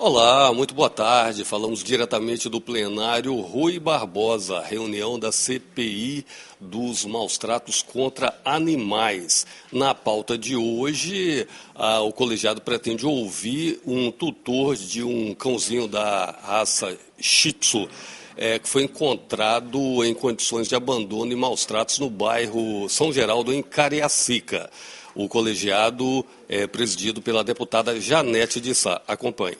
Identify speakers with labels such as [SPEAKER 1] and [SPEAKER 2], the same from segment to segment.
[SPEAKER 1] Olá, muito boa tarde. Falamos diretamente do plenário Rui Barbosa, reunião da CPI dos maus-tratos contra animais. Na pauta de hoje, o colegiado pretende ouvir um tutor de um cãozinho da raça Shih Tzu, que foi encontrado em condições de abandono e maus-tratos no bairro São Geraldo, em Cariacica. O colegiado é presidido pela deputada Janete de Sá. Acompanhe.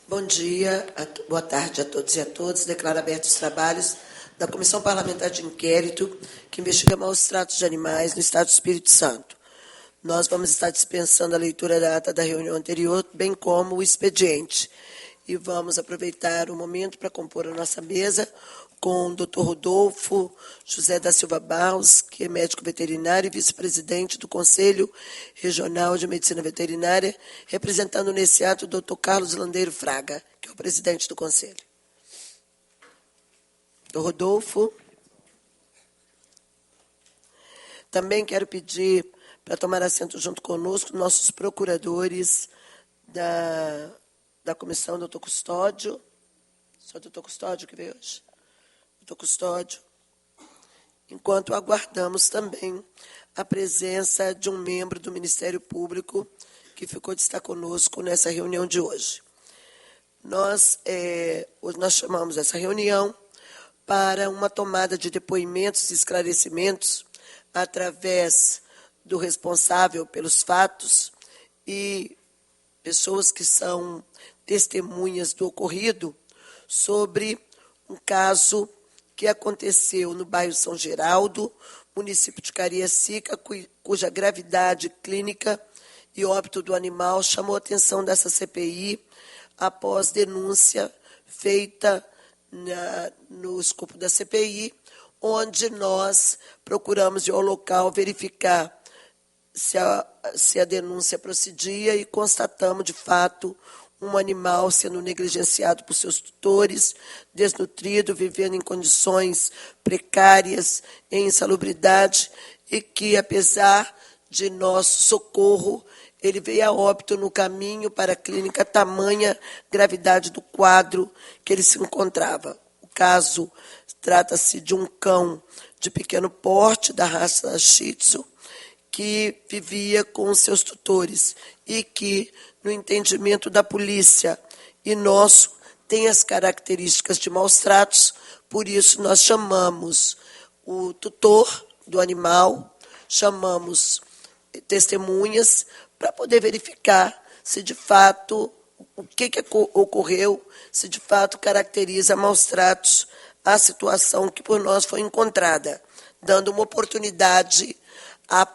[SPEAKER 2] Bom dia, boa tarde a todos e a todas. Declaro abertos os trabalhos da Comissão Parlamentar de Inquérito que investiga maus-tratos de animais no Estado do Espírito Santo. Nós vamos estar dispensando a leitura da ata da reunião anterior, bem como o expediente. E vamos aproveitar o momento para compor a nossa mesa com o Dr. Rodolfo José da Silva Barros, que é médico veterinário e vice-presidente do Conselho Regional de Medicina Veterinária, representando nesse ato o Dr. Carlos Landeiro Fraga, que é o presidente do Conselho. Dr. Rodolfo. Também quero pedir para tomar assento junto conosco nossos procuradores da comissão, doutor Custódio. Só o doutor Custódio que veio hoje. Doutor Custódio. Enquanto aguardamos também a presença de um membro do Ministério Público que ficou de estar conosco nessa reunião de hoje. Nós chamamos essa reunião para uma tomada de depoimentos e esclarecimentos através do responsável pelos fatos e pessoas que são testemunhas do ocorrido sobre um caso que aconteceu no bairro São Geraldo, município de Cariacica, cuja gravidade clínica e óbito do animal chamou a atenção dessa CPI após denúncia feita no escopo da CPI, onde nós procuramos ir ao local verificar se a denúncia procedia e constatamos, de fato, um animal sendo negligenciado por seus tutores, desnutrido, vivendo em condições precárias, em insalubridade, e que, apesar de nosso socorro, ele veio a óbito no caminho para a clínica, tamanha gravidade do quadro que ele se encontrava. O caso trata-se de um cão de pequeno porte, da raça Shih Tzu, que vivia com seus tutores e que, no entendimento da polícia e nosso, tem as características de maus-tratos, por isso nós chamamos o tutor do animal, chamamos testemunhas para poder verificar se de fato o que ocorreu, se de fato caracteriza maus-tratos a situação que por nós foi encontrada, dando uma oportunidade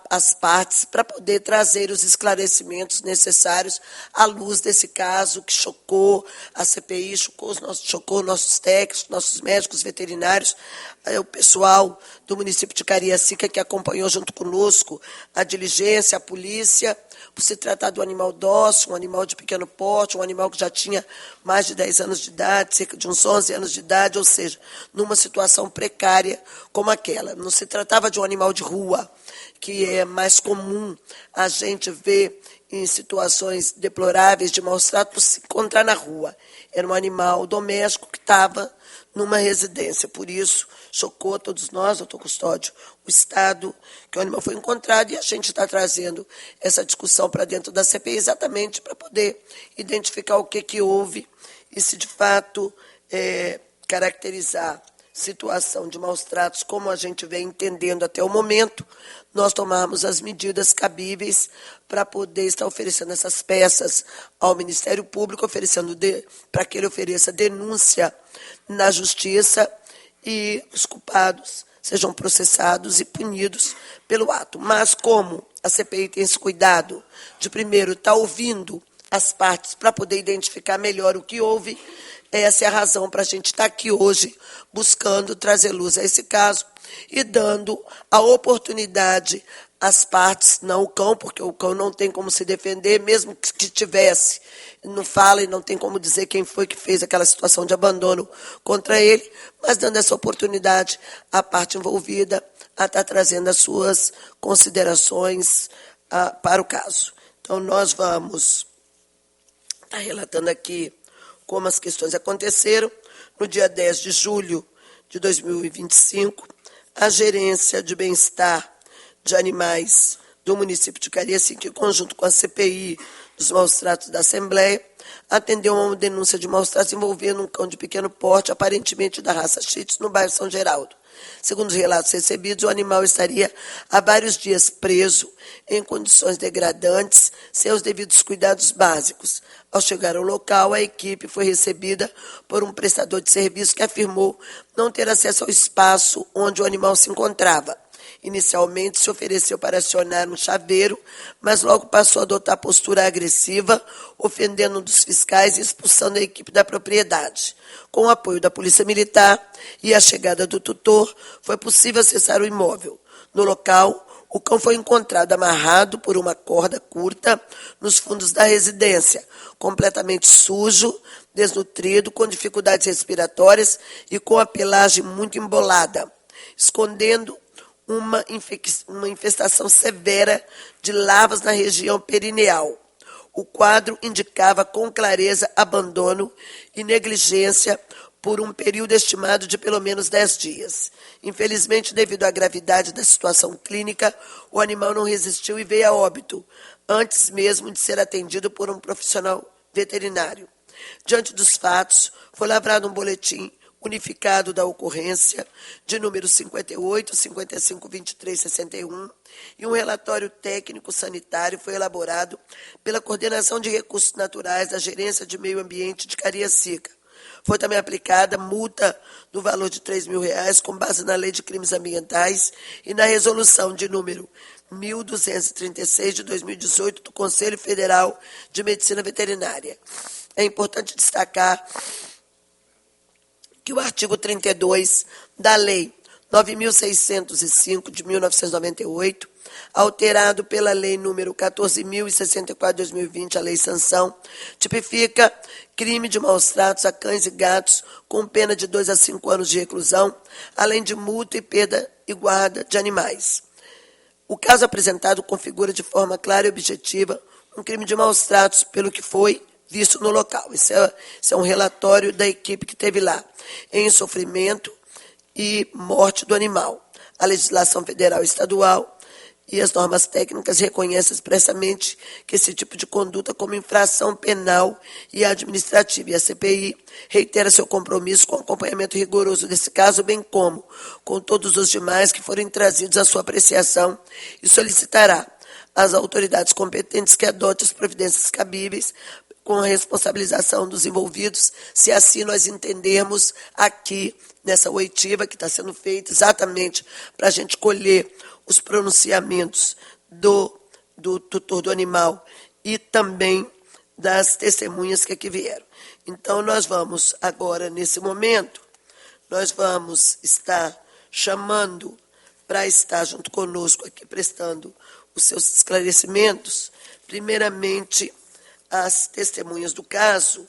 [SPEAKER 2] às partes para poder trazer os esclarecimentos necessários à luz desse caso que chocou a CPI, chocou nossos técnicos, nossos médicos veterinários, o pessoal do município de Cariacica que acompanhou junto conosco a diligência, a polícia, por se tratar de um animal dócil, um animal de pequeno porte, um animal que já tinha mais de 10 anos de idade, cerca de uns 11 anos de idade, ou seja, numa situação precária como aquela. Não se tratava de um animal de rua, que é mais comum a gente ver em situações deploráveis de maus-trato por se encontrar na rua. Era um animal doméstico que estava numa residência. Por isso, chocou a todos nós, doutor Custódio, o estado que o animal foi encontrado, e a gente está trazendo essa discussão para dentro da CPI exatamente para poder identificar o que houve e se, de fato, caracterizar situação de maus-tratos, como a gente vem entendendo até o momento, nós tomarmos as medidas cabíveis para poder estar oferecendo essas peças ao Ministério Público, para que ele ofereça denúncia na Justiça e os culpados sejam processados e punidos pelo ato. Mas como a CPI tem esse cuidado de, primeiro, estar ouvindo as partes para poder identificar melhor o que houve, essa é a razão para a gente estar aqui hoje, buscando trazer luz a esse caso e dando a oportunidade às partes, não o cão, porque o cão não tem como se defender, mesmo que tivesse, não fala e não tem como dizer quem foi que fez aquela situação de abandono contra ele, mas dando essa oportunidade à parte envolvida a estar trazendo as suas considerações para o caso. Então, nós vamos está relatando aqui como as questões aconteceram. No dia 10 de julho de 2025, a Gerência de Bem-Estar de Animais do município de Cariacica, em conjunto com a CPI dos maus-tratos da Assembleia, atendeu a uma denúncia de maus-tratos envolvendo um cão de pequeno porte, aparentemente da raça Shih Tzu, no bairro São Geraldo. Segundo os relatos recebidos, o animal estaria há vários dias preso, em condições degradantes, sem os devidos cuidados básicos. Ao chegar ao local, a equipe foi recebida por um prestador de serviço que afirmou não ter acesso ao espaço onde o animal se encontrava. Inicialmente, se ofereceu para acionar um chaveiro, mas logo passou a adotar postura agressiva, ofendendo um dos fiscais e expulsando a equipe da propriedade. Com o apoio da Polícia Militar e a chegada do tutor, foi possível acessar o imóvel. No local, o cão foi encontrado amarrado por uma corda curta nos fundos da residência, completamente sujo, desnutrido, com dificuldades respiratórias e com a pelagem muito embolada, escondendo uma infestação severa de larvas na região perineal. O quadro indicava com clareza abandono e negligência por um período estimado de pelo menos 10 dias. Infelizmente, devido à gravidade da situação clínica, o animal não resistiu e veio a óbito, antes mesmo de ser atendido por um profissional veterinário. Diante dos fatos, foi lavrado um boletim unificado da ocorrência, de número 58, 55, 23, 61, e um relatório técnico sanitário foi elaborado pela Coordenação de Recursos Naturais da Gerência de Meio Ambiente de Cariacica. Foi também aplicada multa no valor de R$ 3.000, com base na Lei de Crimes Ambientais e na resolução de número 1236 de 2018 do Conselho Federal de Medicina Veterinária. É importante destacar que o artigo 32 da Lei 9.605, de 1998, alterado pela Lei número 14.064, de 2020, a Lei Sanção, tipifica crime de maus-tratos a cães e gatos com pena de 2 a 5 anos de reclusão, além de multa e perda e guarda de animais. O caso apresentado configura de forma clara e objetiva um crime de maus-tratos pelo que foi visto no local. Esse é um relatório da equipe que esteve lá, em sofrimento e morte do animal. A legislação federal e estadual e as normas técnicas reconhecem expressamente que esse tipo de conduta como infração penal e administrativa. E a CPI reitera seu compromisso com o acompanhamento rigoroso desse caso, bem como com todos os demais que forem trazidos à sua apreciação, e solicitará às autoridades competentes que adotem as providências cabíveis com a responsabilização dos envolvidos, se assim nós entendermos aqui nessa oitiva que está sendo feita exatamente para a gente colher os pronunciamentos do tutor do animal e também das testemunhas que aqui vieram. Então, nós vamos agora, nesse momento, nós vamos estar chamando para estar junto conosco aqui, prestando os seus esclarecimentos, primeiramente, as testemunhas do caso,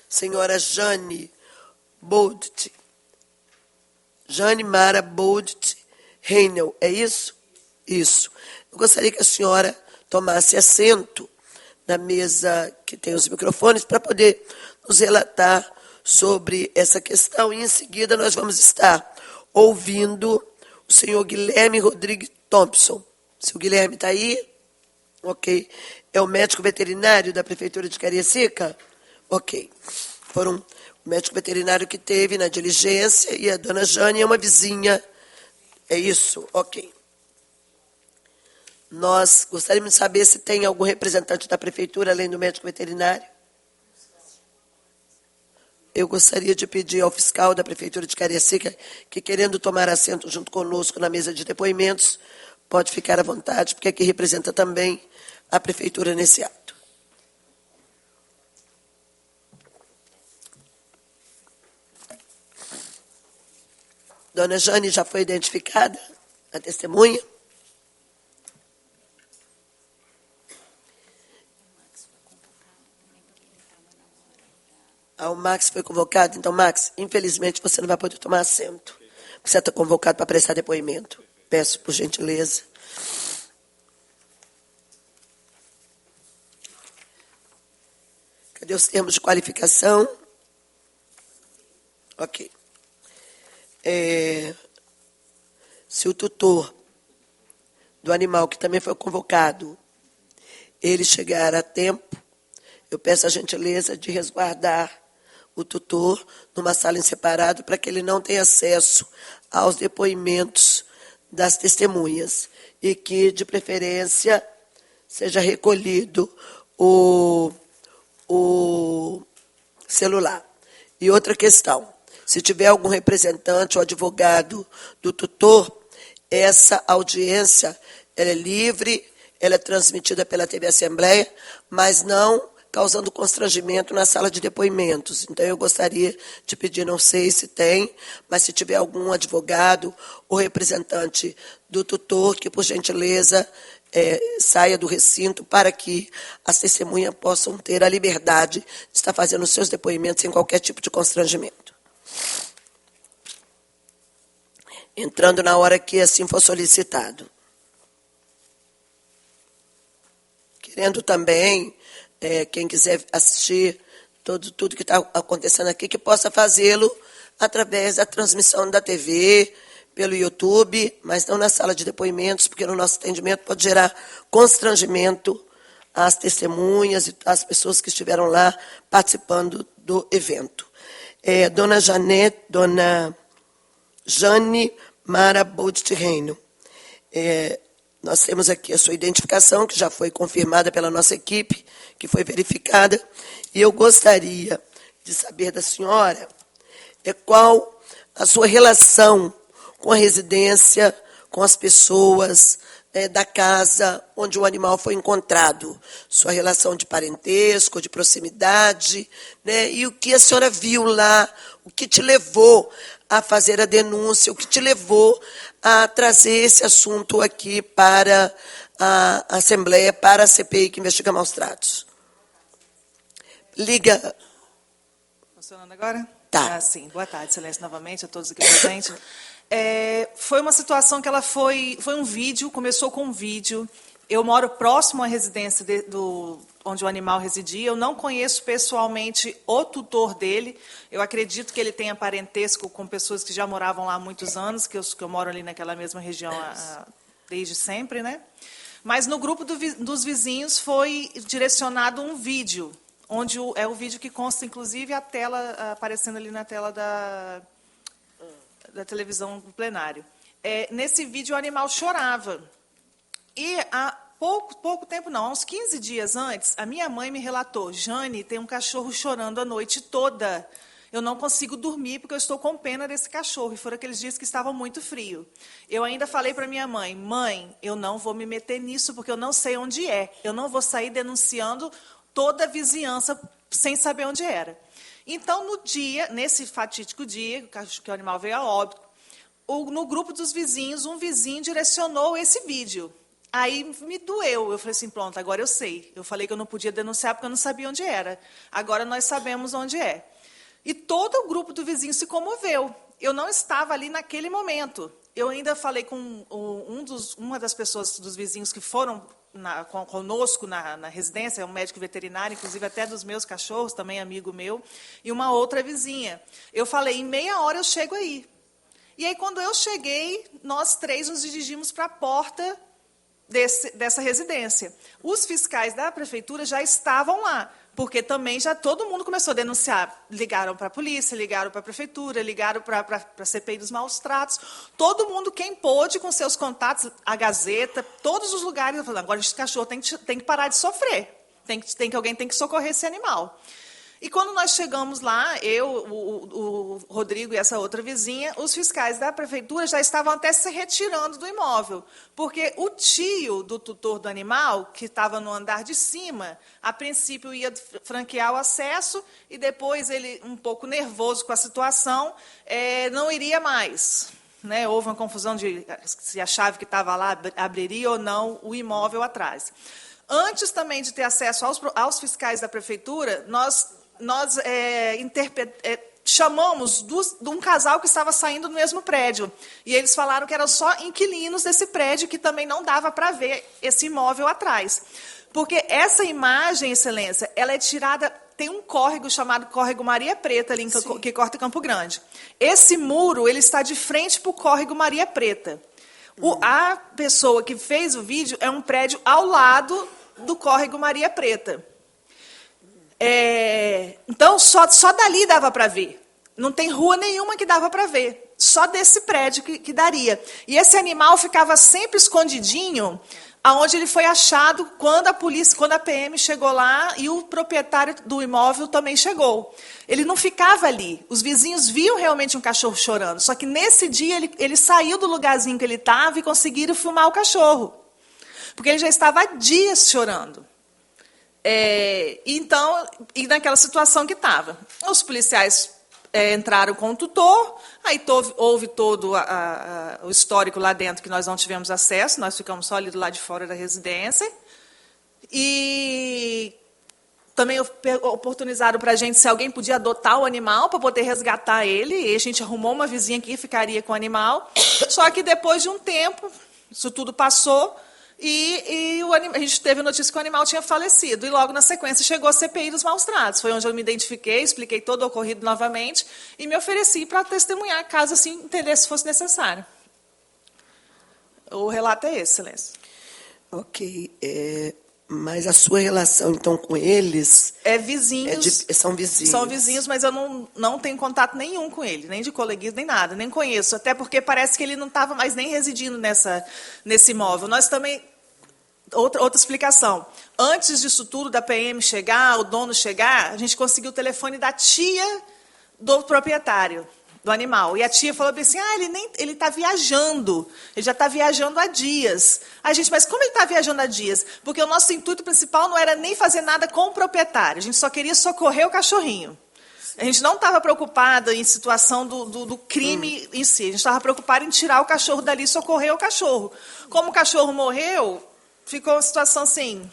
[SPEAKER 2] senhora Jane Boldt, Jane Mara Boldt Reinel, é isso? Isso. Eu gostaria que a senhora tomasse assento na mesa que tem os microfones para poder nos relatar sobre essa questão, e em seguida nós vamos estar ouvindo o senhor Guilherme Rodrigues Thompson. O senhor Guilherme está aí? Ok. É o médico veterinário da Prefeitura de Cariacica? Ok. Foram o médico veterinário que teve na diligência e a dona Jane é uma vizinha. É isso? Ok. Nós gostaríamos de saber se tem algum representante da Prefeitura, além do médico veterinário. Eu gostaria de pedir ao fiscal da Prefeitura de Cariacica que, querendo tomar assento junto conosco na mesa de depoimentos, pode ficar à vontade, porque aqui representa também a Prefeitura nesse ato. Dona Jane já foi identificada, a testemunha? O Max foi convocado. Então, Max, infelizmente você não vai poder tomar assento. Você está convocado para prestar depoimento. Peço, por gentileza. Cadê os termos de qualificação? Ok. Se o tutor do animal, que também foi convocado, ele chegar a tempo, eu peço a gentileza de resguardar o tutor numa sala em separado para que ele não tenha acesso aos depoimentos das testemunhas e que, de preferência, seja recolhido o celular. E outra questão, se tiver algum representante ou advogado do tutor, essa audiência ela é livre, ela é transmitida pela TV Assembleia, mas não causando constrangimento na sala de depoimentos. Então, eu gostaria de pedir, não sei se tem, mas se tiver algum advogado ou representante do tutor, que, por gentileza, saia do recinto para que as testemunhas possam ter a liberdade de estar fazendo os seus depoimentos sem qualquer tipo de constrangimento. Entrando na hora que assim for solicitado. Querendo também, quem quiser assistir tudo que está acontecendo aqui, que possa fazê-lo através da transmissão da TV, pelo YouTube, mas não na sala de depoimentos, porque no nosso entendimento pode gerar constrangimento às testemunhas e às pessoas que estiveram lá participando do evento. Dona Jane Mara Bolt Reino. Nós temos aqui a sua identificação, que já foi confirmada pela nossa equipe, que foi verificada, e eu gostaria de saber da senhora qual a sua relação com a residência, com as pessoas da casa onde o animal foi encontrado. Sua relação de parentesco, de proximidade, né? E o que a senhora viu lá, o que te levou a fazer a denúncia, o que te levou a trazer esse assunto aqui para a Assembleia, para a CPI que investiga maus tratos. Liga.
[SPEAKER 3] Funcionando agora?
[SPEAKER 2] Tá.
[SPEAKER 3] Sim. Boa tarde, excelência, novamente, a todos aqui presentes. Foi uma situação que ela foi um vídeo, começou com um vídeo. Eu moro próximo à residência onde o animal residia. Eu não conheço pessoalmente o tutor dele. Eu acredito que ele tenha parentesco com pessoas que já moravam lá há muitos anos, que eu moro ali naquela mesma região desde sempre, né? Mas no grupo dos vizinhos foi direcionado um vídeo, onde é o vídeo que consta, inclusive, a tela aparecendo ali na tela da televisão do plenário. Nesse vídeo, o animal chorava. E há pouco tempo, não, há uns 15 dias antes, a minha mãe me relatou: Jane, tem um cachorro chorando a noite toda. Eu não consigo dormir porque eu estou com pena desse cachorro. E foram aqueles dias que estava muito frio. Eu ainda falei para minha mãe: mãe, eu não vou me meter nisso porque eu não sei onde é. Eu não vou sair denunciando toda a vizinhança sem saber onde era. Então, nesse fatídico dia, que o animal veio a óbito, no grupo dos vizinhos, um vizinho direcionou esse vídeo. Aí me doeu. Eu falei assim, pronto, agora eu sei. Eu falei que eu não podia denunciar porque eu não sabia onde era. Agora nós sabemos onde é. E todo o grupo do vizinho se comoveu. Eu não estava ali naquele momento. Eu ainda falei com uma das pessoas dos vizinhos que foram conosco na residência, é um médico veterinário, inclusive até dos meus cachorros, também amigo meu, e uma outra vizinha. Eu falei, em meia hora eu chego aí. E aí, quando eu cheguei, nós três nos dirigimos para a porta dessa residência. Os fiscais da prefeitura já estavam lá, porque também já todo mundo começou a denunciar. Ligaram para a polícia, ligaram para a prefeitura, ligaram para a CPI dos maus tratos. Todo mundo, quem pôde, com seus contatos, a Gazeta, todos os lugares, falando, agora esse cachorro tem que parar de sofrer. Alguém tem que socorrer esse animal. E quando nós chegamos lá, o Rodrigo e essa outra vizinha, os fiscais da prefeitura já estavam até se retirando do imóvel, porque o tio do tutor do animal, que estava no andar de cima, a princípio ia franquear o acesso e depois ele, um pouco nervoso com a situação, não iria mais. Né? Houve uma confusão de se a chave que estava lá abriria ou não o imóvel atrás. Antes também de ter acesso aos fiscais da prefeitura, nós chamamos de um casal que estava saindo do mesmo prédio. E eles falaram que eram só inquilinos desse prédio, que também não dava para ver esse imóvel atrás. Porque essa imagem, excelência, ela é tirada tem um córrego chamado Córrego Maria Preta, ali que corta Campo Grande. Esse muro ele está de frente para o Córrego Maria Preta. A pessoa que fez o vídeo é um prédio ao lado do Córrego Maria Preta. Então, só dali dava para ver. Não tem rua nenhuma que dava para ver. Só desse prédio que daria. E esse animal ficava sempre escondidinho, aonde ele foi achado quando a PM chegou lá e o proprietário do imóvel também chegou. Ele não ficava ali. Os vizinhos viam realmente um cachorro chorando. Só que nesse dia ele saiu do lugarzinho que ele estava e conseguiram filmar o cachorro. Porque ele já estava há dias chorando. Então, e naquela situação que estava. Os policiais entraram com o tutor, aí houve todo o histórico lá dentro que nós não tivemos acesso, nós ficamos só ali do lado de fora da residência. E também oportunizaram para a gente se alguém podia adotar o animal para poder resgatar ele, e a gente arrumou uma vizinha que ficaria com o animal. Só que depois de um tempo, isso tudo passou, e a gente teve a notícia que o animal tinha falecido. E logo na sequência chegou a CPI dos maus tratos. Foi onde eu me identifiquei, expliquei todo o ocorrido novamente e me ofereci para testemunhar, caso assim entender se fosse necessário. O relato é esse, Excelência.
[SPEAKER 2] Ok. Mas a sua relação, então, com eles...
[SPEAKER 3] Vizinhos.
[SPEAKER 2] São vizinhos.
[SPEAKER 3] São vizinhos, mas eu não tenho contato nenhum com ele, nem de coleguismo, nem nada, nem conheço. Até porque parece que ele não estava mais nem residindo nesse imóvel. Nós também... Outra explicação. Antes disso tudo, da PM chegar, o dono chegar, a gente conseguiu o telefone da tia do proprietário do animal. E a tia falou assim, ele está viajando. Ele já está viajando há dias. Gente, mas como ele está viajando há dias? Porque o nosso intuito principal não era nem fazer nada com o proprietário. A gente só queria socorrer o cachorrinho. A gente não estava preocupada em situação do crime em si. A gente estava preocupada em tirar o cachorro dali e socorrer o cachorro. Como o cachorro morreu, ficou uma situação assim...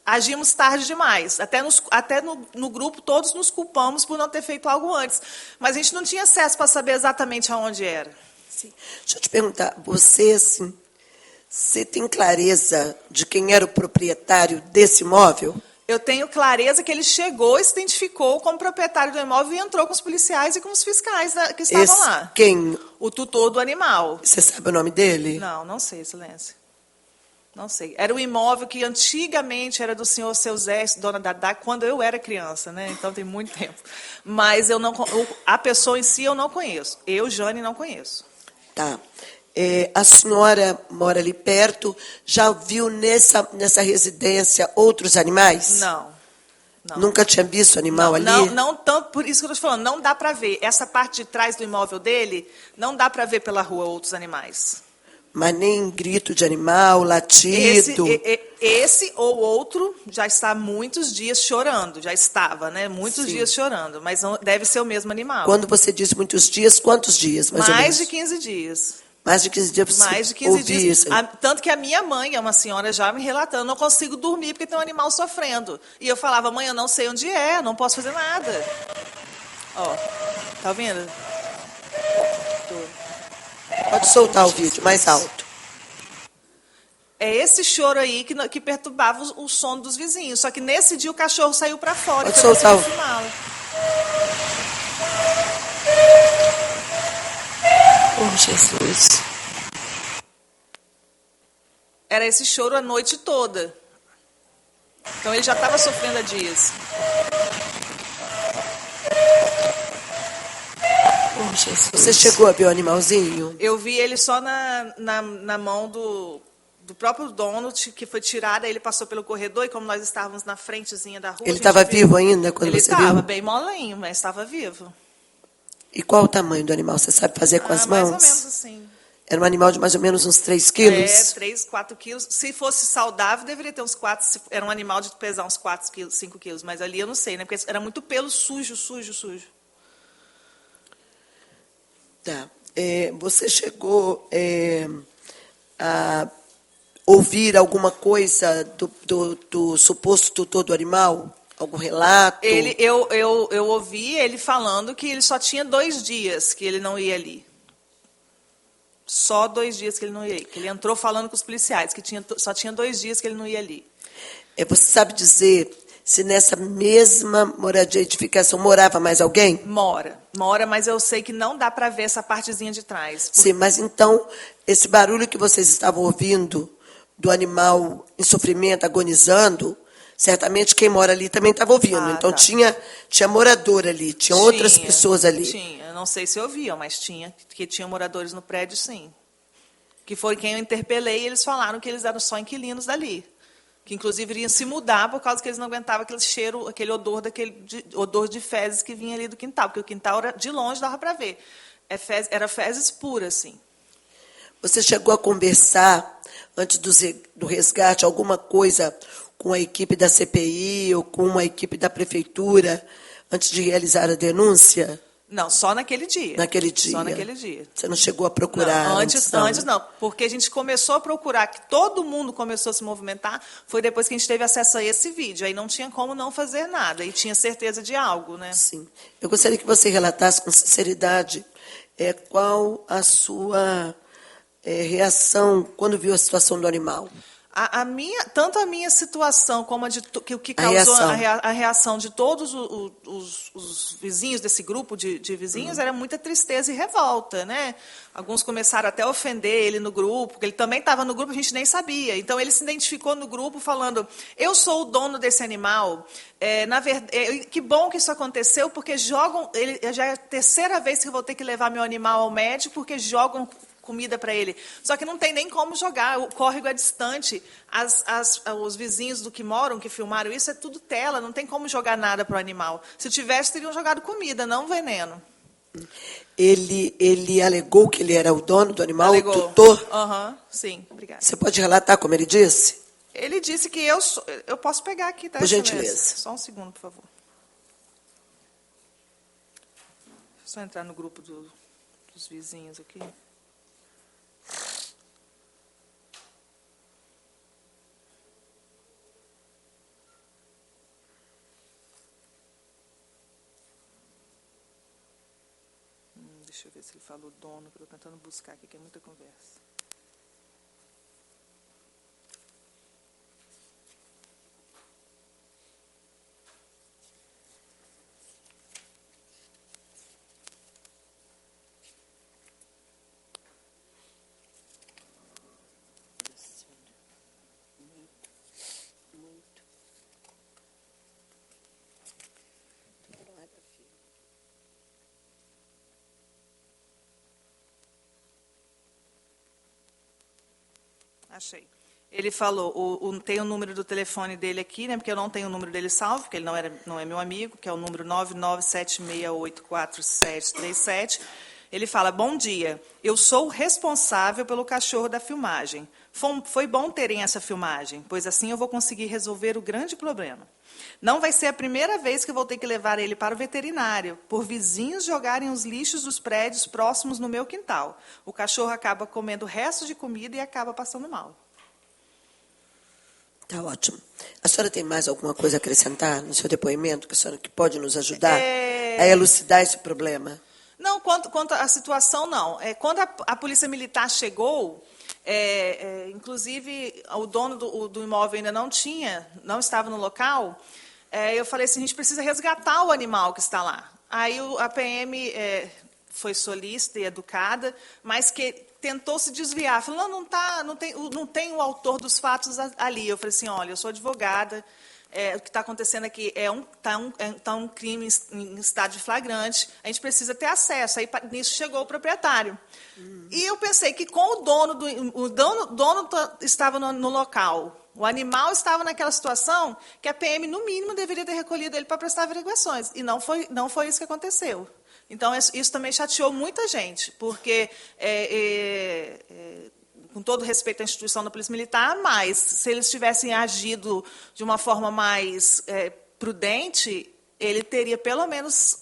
[SPEAKER 3] Agimos tarde demais. Até no grupo, todos nos culpamos por não ter feito algo antes. Mas a gente não tinha acesso para saber exatamente aonde era.
[SPEAKER 2] Sim. Deixa eu te perguntar, você tem clareza de quem era o proprietário desse imóvel?
[SPEAKER 3] Eu tenho clareza que ele chegou, se identificou como proprietário do imóvel e entrou com os policiais e com os fiscais que estavam lá.
[SPEAKER 2] Quem?
[SPEAKER 3] O tutor do animal.
[SPEAKER 2] Você sabe o nome dele?
[SPEAKER 3] Não sei, Excelência. Não sei. Era um imóvel que antigamente era do senhor Seu Zé, dona Dadá, quando eu era criança, né? Então tem muito tempo. Mas a pessoa em si eu não conheço. Eu, Jane, não conheço.
[SPEAKER 2] Tá. A senhora mora ali perto, já viu nessa residência outros animais?
[SPEAKER 3] Não.
[SPEAKER 2] Nunca tinha visto animal ali?
[SPEAKER 3] Não tanto, por isso que eu estou te falando, não dá para ver. Essa parte de trás do imóvel dele, não dá para ver pela rua outros animais.
[SPEAKER 2] Mas nem grito de animal, latido?
[SPEAKER 3] Esse ou outro já está há muitos dias chorando. Já estava, né? Muitos dias chorando. Mas não, deve ser o mesmo animal.
[SPEAKER 2] Quando você diz muitos dias, quantos dias?
[SPEAKER 3] Mais de 15 dias.
[SPEAKER 2] Mais de 15 dias você
[SPEAKER 3] Mais de 15 dias.
[SPEAKER 2] Isso.
[SPEAKER 3] Tanto que a minha mãe, é uma senhora já me relatando, não consigo dormir porque tem um animal sofrendo. E eu falava, mãe, eu não sei onde é, não posso fazer nada. Ó, tá ouvindo?
[SPEAKER 2] Pode soltar o vídeo, mais alto.
[SPEAKER 3] É esse choro aí que perturbava o sono dos vizinhos. Só que nesse dia o cachorro saiu para fora.
[SPEAKER 2] Pode soltar o... Oh, Jesus.
[SPEAKER 3] Era esse choro a noite toda. Então ele já estava sofrendo há dias.
[SPEAKER 2] Oh, Jesus. Você chegou a ver o animalzinho?
[SPEAKER 3] Eu vi ele só na mão do próprio dono, que foi tirada. Ele passou pelo corredor e como nós estávamos na frentezinha da rua...
[SPEAKER 2] Ele estava vivo ainda quando você viu?
[SPEAKER 3] Ele estava bem molinho, mas estava vivo.
[SPEAKER 2] E qual o tamanho do animal? Você sabe fazer com as mãos?
[SPEAKER 3] Mais ou menos assim.
[SPEAKER 2] Era um animal de mais ou menos uns 3 quilos?
[SPEAKER 3] 3, 4 quilos. Se fosse saudável, deveria ter uns 4. Era um animal de pesar uns 4 quilos, 5 quilos. Mas ali eu não sei, né? Porque era muito pelo sujo.
[SPEAKER 2] Tá. Você chegou a ouvir alguma coisa do suposto tutor do animal? Algum relato?
[SPEAKER 3] Eu ouvi ele falando que ele só tinha 2 dias que ele não ia ali. Só 2 dias que ele não ia ali. Que ele entrou falando com os policiais, que só tinha 2 dias que ele não ia ali.
[SPEAKER 2] Você sabe dizer se nessa mesma moradia, edificação, morava mais alguém?
[SPEAKER 3] Mora, mas eu sei que não dá para ver essa partezinha de trás.
[SPEAKER 2] Sim, mas então, esse barulho que vocês estavam ouvindo do animal em sofrimento, agonizando, certamente quem mora ali também estava ouvindo. Então,
[SPEAKER 3] tá.
[SPEAKER 2] tinha morador ali, tinha outras pessoas ali.
[SPEAKER 3] Tinha, eu não sei se ouviam, mas tinha moradores no prédio, sim. Que foi quem eu interpelei, e eles falaram que eles eram só inquilinos dali. Que, inclusive, iriam se mudar por causa que eles não aguentavam aquele cheiro, aquele odor, odor de fezes que vinha ali do quintal. Porque o quintal, de longe, dava para ver. Era fezes puras, assim.
[SPEAKER 2] Você chegou a conversar, antes do resgate, alguma coisa com a equipe da CPI ou com a equipe da prefeitura, antes de realizar a denúncia?
[SPEAKER 3] Não, só naquele dia.
[SPEAKER 2] Naquele dia?
[SPEAKER 3] Só naquele dia.
[SPEAKER 2] Você não chegou a procurar?
[SPEAKER 3] Não, antes não, porque a gente começou a procurar, que todo mundo começou a se movimentar, foi depois que a gente teve acesso a esse vídeo. Aí não tinha como não fazer nada, e tinha certeza de algo, né?
[SPEAKER 2] Sim. Eu gostaria que você relatasse com sinceridade qual a sua reação quando viu a situação do animal.
[SPEAKER 3] Tanto a minha situação como o que causou a reação de todos os vizinhos desse grupo de vizinhos era muita tristeza e revolta, né? Alguns começaram até a ofender ele no grupo, porque ele também estava no grupo, a gente nem sabia. Então ele se identificou no grupo falando: eu sou o dono desse animal. Na verdade, que bom que isso aconteceu, porque já é a terceira vez que eu vou ter que levar meu animal ao médico, porque jogam comida para ele. Só que não tem nem como jogar, o córrego é distante. Os vizinhos do que moram, que filmaram isso, é tudo tela, não tem como jogar nada para o animal. Se tivesse, teriam jogado comida, não veneno.
[SPEAKER 2] Ele alegou que ele era o dono do animal,
[SPEAKER 3] alegou.
[SPEAKER 2] O tutor?
[SPEAKER 3] Sim, obrigada.
[SPEAKER 2] Você pode relatar como ele disse?
[SPEAKER 3] Ele disse que eu posso pegar aqui, tá?
[SPEAKER 2] Por gentileza.
[SPEAKER 3] Só um segundo, por favor. Deixa eu só entrar no grupo dos vizinhos aqui. Deixa eu ver se ele falou dono, que eu estou tentando buscar aqui, que é muita conversa. Achei. Ele falou, tem o número do telefone dele aqui, né, porque eu não tenho o número dele salvo, porque ele não é meu amigo, que é o número 997684737. Ele fala: bom dia, eu sou o responsável pelo cachorro da filmagem. Foi bom terem essa filmagem, pois assim eu vou conseguir resolver o grande problema. Não vai ser a primeira vez que eu vou ter que levar ele para o veterinário, por vizinhos jogarem os lixos dos prédios próximos no meu quintal. O cachorro acaba comendo restos de comida e acaba passando mal.
[SPEAKER 2] Tá ótimo. A senhora tem mais alguma coisa a acrescentar no seu depoimento, que pode nos ajudar a elucidar esse problema?
[SPEAKER 3] Não, quanto à situação, não. Quando a Polícia Militar chegou, inclusive o dono do imóvel ainda não estava no local, eu falei assim: a gente precisa resgatar o animal que está lá. Aí a PM foi solícita e educada, mas que tentou se desviar. Falou: não tem o autor dos fatos ali. Eu falei assim: olha, eu sou advogada, o que está acontecendo aqui está um crime em estado de flagrante, a gente precisa ter acesso. Aí nisso chegou o proprietário. E eu pensei que com o dono estava no local, o animal estava naquela situação, que a PM, no mínimo, deveria ter recolhido ele para prestar averiguações. E não foi isso que aconteceu. Então, isso também chateou muita gente, porque, com todo respeito à instituição da Polícia Militar, mas se eles tivessem agido de uma forma mais prudente, ele teria, pelo menos,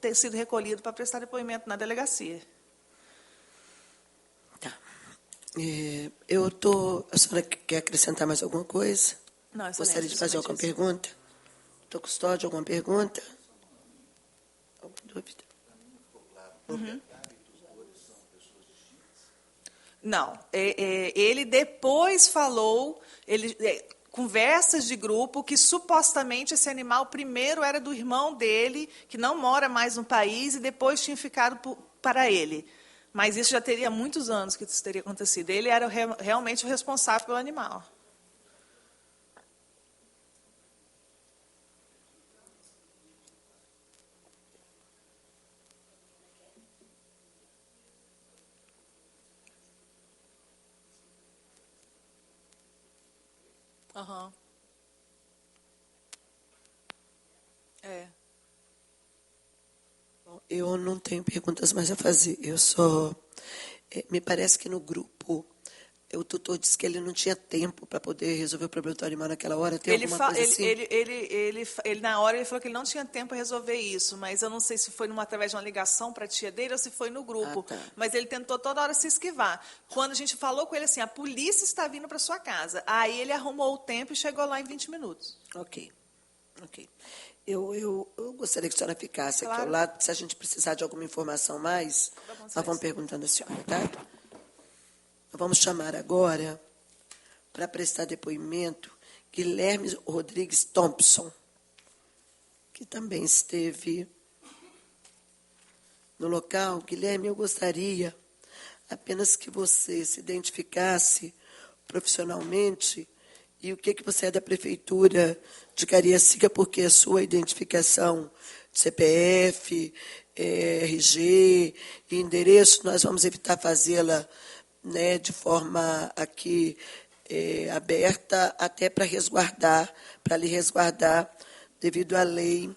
[SPEAKER 3] ter sido recolhido para prestar depoimento na delegacia.
[SPEAKER 2] Tá. A senhora quer acrescentar mais alguma coisa?
[SPEAKER 3] Não,
[SPEAKER 2] gostaria de fazer alguma pergunta? Doutor Custódio, alguma pergunta? Alguma dúvida?
[SPEAKER 3] Uhum. Não. Ele depois falou, conversas de grupo que supostamente esse animal primeiro era do irmão dele, que não mora mais no país, e depois tinha ficado para ele. Mas isso já teria muitos anos que isso teria acontecido. Ele era realmente o responsável pelo animal. Aham. É.
[SPEAKER 2] Bom, eu não tenho perguntas mais a fazer. Eu só... me parece que no grupo, o tutor disse que ele não tinha tempo para poder resolver o problema do animal naquela hora. Tem alguma coisa assim?
[SPEAKER 3] Ele, na hora, ele falou que ele não tinha tempo para resolver isso, mas eu não sei se foi através de uma ligação para a tia dele ou se foi no grupo.
[SPEAKER 2] Ah, tá.
[SPEAKER 3] Mas ele tentou toda hora se esquivar. Quando a gente falou com ele assim, a polícia está vindo para sua casa. Aí ele arrumou o tempo e chegou lá em 20 minutos.
[SPEAKER 2] Ok. Eu gostaria que a senhora ficasse aqui
[SPEAKER 3] Claro.
[SPEAKER 2] ao lado. Se a gente precisar de alguma informação mais, nós vamos perguntando à senhora, tá? Nós vamos chamar agora, para prestar depoimento, Guilherme Rodrigues Thompson, que também esteve no local. Guilherme, eu gostaria apenas que você se identificasse profissionalmente e o que você é da Prefeitura de Cariacica, porque a sua identificação de CPF, RG e endereço, nós vamos evitar fazê-la, né, de forma aqui aberta, até para lhe resguardar, devido à lei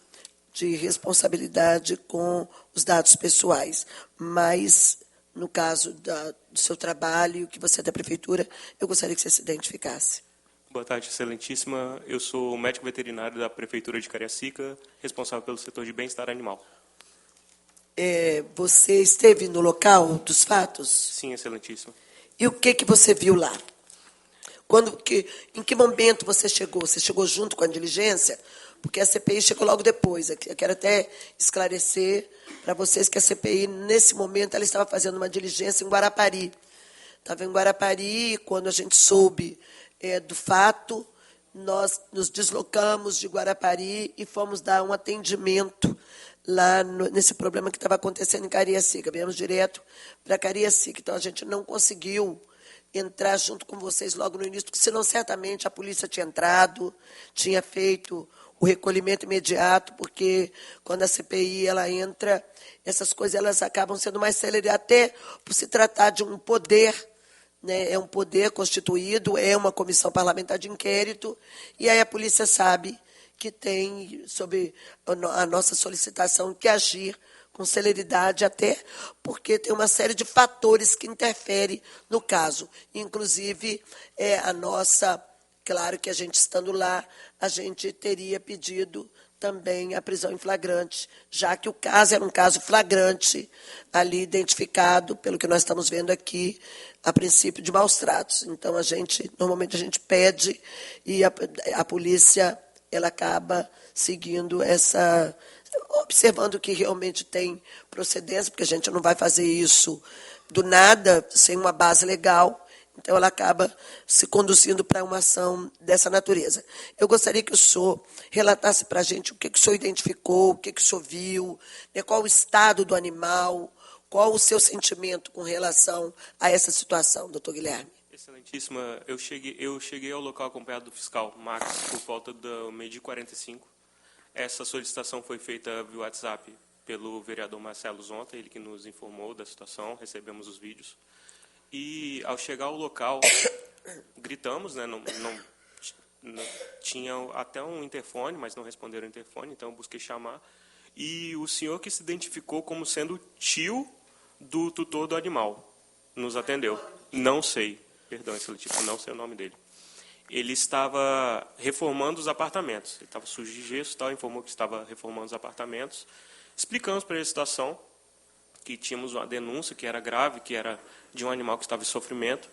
[SPEAKER 2] de responsabilidade com os dados pessoais. Mas, no caso do seu trabalho, que você é da Prefeitura, eu gostaria que você se identificasse.
[SPEAKER 4] Boa tarde, Excelentíssima. Eu sou médico veterinário da Prefeitura de Cariacica, responsável pelo setor de bem-estar animal.
[SPEAKER 2] Você esteve no local dos fatos?
[SPEAKER 4] Sim, Excelentíssima.
[SPEAKER 2] E o que você viu lá? Em que momento você chegou? Você chegou junto com a diligência? Porque a CPI chegou logo depois. Eu quero até esclarecer para vocês que a CPI, nesse momento, ela estava fazendo uma diligência em Guarapari. Estava em Guarapari, e quando a gente soube do fato, nós nos deslocamos de Guarapari e fomos dar um atendimento lá nesse problema que estava acontecendo em Cariacica. Viemos direto para Cariacica. Então, a gente não conseguiu entrar junto com vocês logo no início, porque senão, certamente, a polícia tinha entrado, tinha feito o recolhimento imediato, porque quando a CPI ela entra, essas coisas elas acabam sendo mais céleres, até por se tratar de um poder, né, é um poder constituído, é uma comissão parlamentar de inquérito, e aí a polícia sabe que tem, sob a nossa solicitação, que agir com celeridade, até porque tem uma série de fatores que interferem no caso. Inclusive, a nossa... Claro que a gente, estando lá, a gente teria pedido também a prisão em flagrante, já que o caso era um caso flagrante, ali identificado, pelo que nós estamos vendo aqui, a princípio de maus tratos. Então, normalmente a gente pede e a polícia ela acaba seguindo observando que realmente tem procedência, porque a gente não vai fazer isso do nada, sem uma base legal. Então, ela acaba se conduzindo para uma ação dessa natureza. Eu gostaria que o senhor relatasse para a gente o que o senhor identificou, o que o senhor viu, né, qual o estado do animal, qual o seu sentimento com relação a essa situação, doutor Guilherme.
[SPEAKER 4] Excelentíssima, eu cheguei ao local acompanhado do fiscal Max por volta do meio-dia 45. Essa solicitação foi feita via WhatsApp pelo vereador Marcelo Zonta, ele que nos informou da situação, recebemos os vídeos. E, ao chegar ao local, gritamos, né, não tinha até um interfone, mas não responderam o interfone, então eu busquei chamar. E o senhor que se identificou como sendo tio do tutor do animal nos atendeu. Não sei, perdão, Excelentíssimo, não sei o nome dele. Ele estava reformando os apartamentos, ele estava sujo de gesso, informou que estava reformando os apartamentos. Explicamos para ele a situação, que tínhamos uma denúncia que era grave, que era de um animal que estava em sofrimento.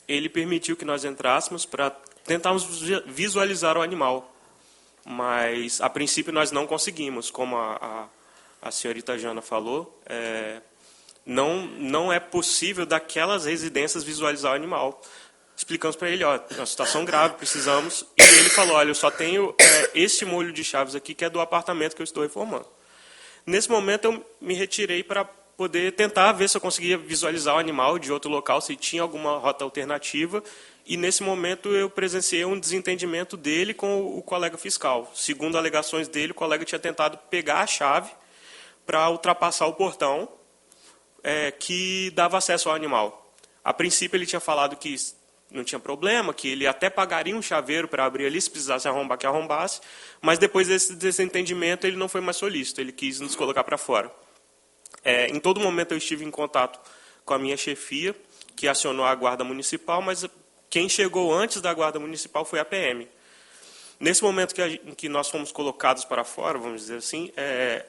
[SPEAKER 4] Ele permitiu que nós entrássemos para tentarmos visualizar o animal, mas, a princípio, nós não conseguimos. Como a senhorita Jana falou, não é possível daquelas residências visualizar o animal. Explicamos para ele, ó, é uma situação grave, precisamos. E ele falou, olha, eu só tenho este molho de chaves aqui, que é do apartamento que eu estou reformando. Nesse momento, eu me retirei para poder tentar ver se eu conseguia visualizar o animal de outro local, se tinha alguma rota alternativa. E, nesse momento, eu presenciei um desentendimento dele com o colega fiscal. Segundo alegações dele, o colega tinha tentado pegar a chave para ultrapassar o portão que dava acesso ao animal. A princípio, ele tinha falado que não tinha problema, que ele até pagaria um chaveiro para abrir ali, se precisasse arrombar, que arrombasse, mas depois desse desentendimento ele não foi mais solícito, ele quis nos colocar para fora. Em todo momento eu estive em contato com a minha chefia, que acionou a Guarda Municipal, mas quem chegou antes da Guarda Municipal foi a PM. Nesse momento que nós fomos colocados para fora, vamos dizer assim,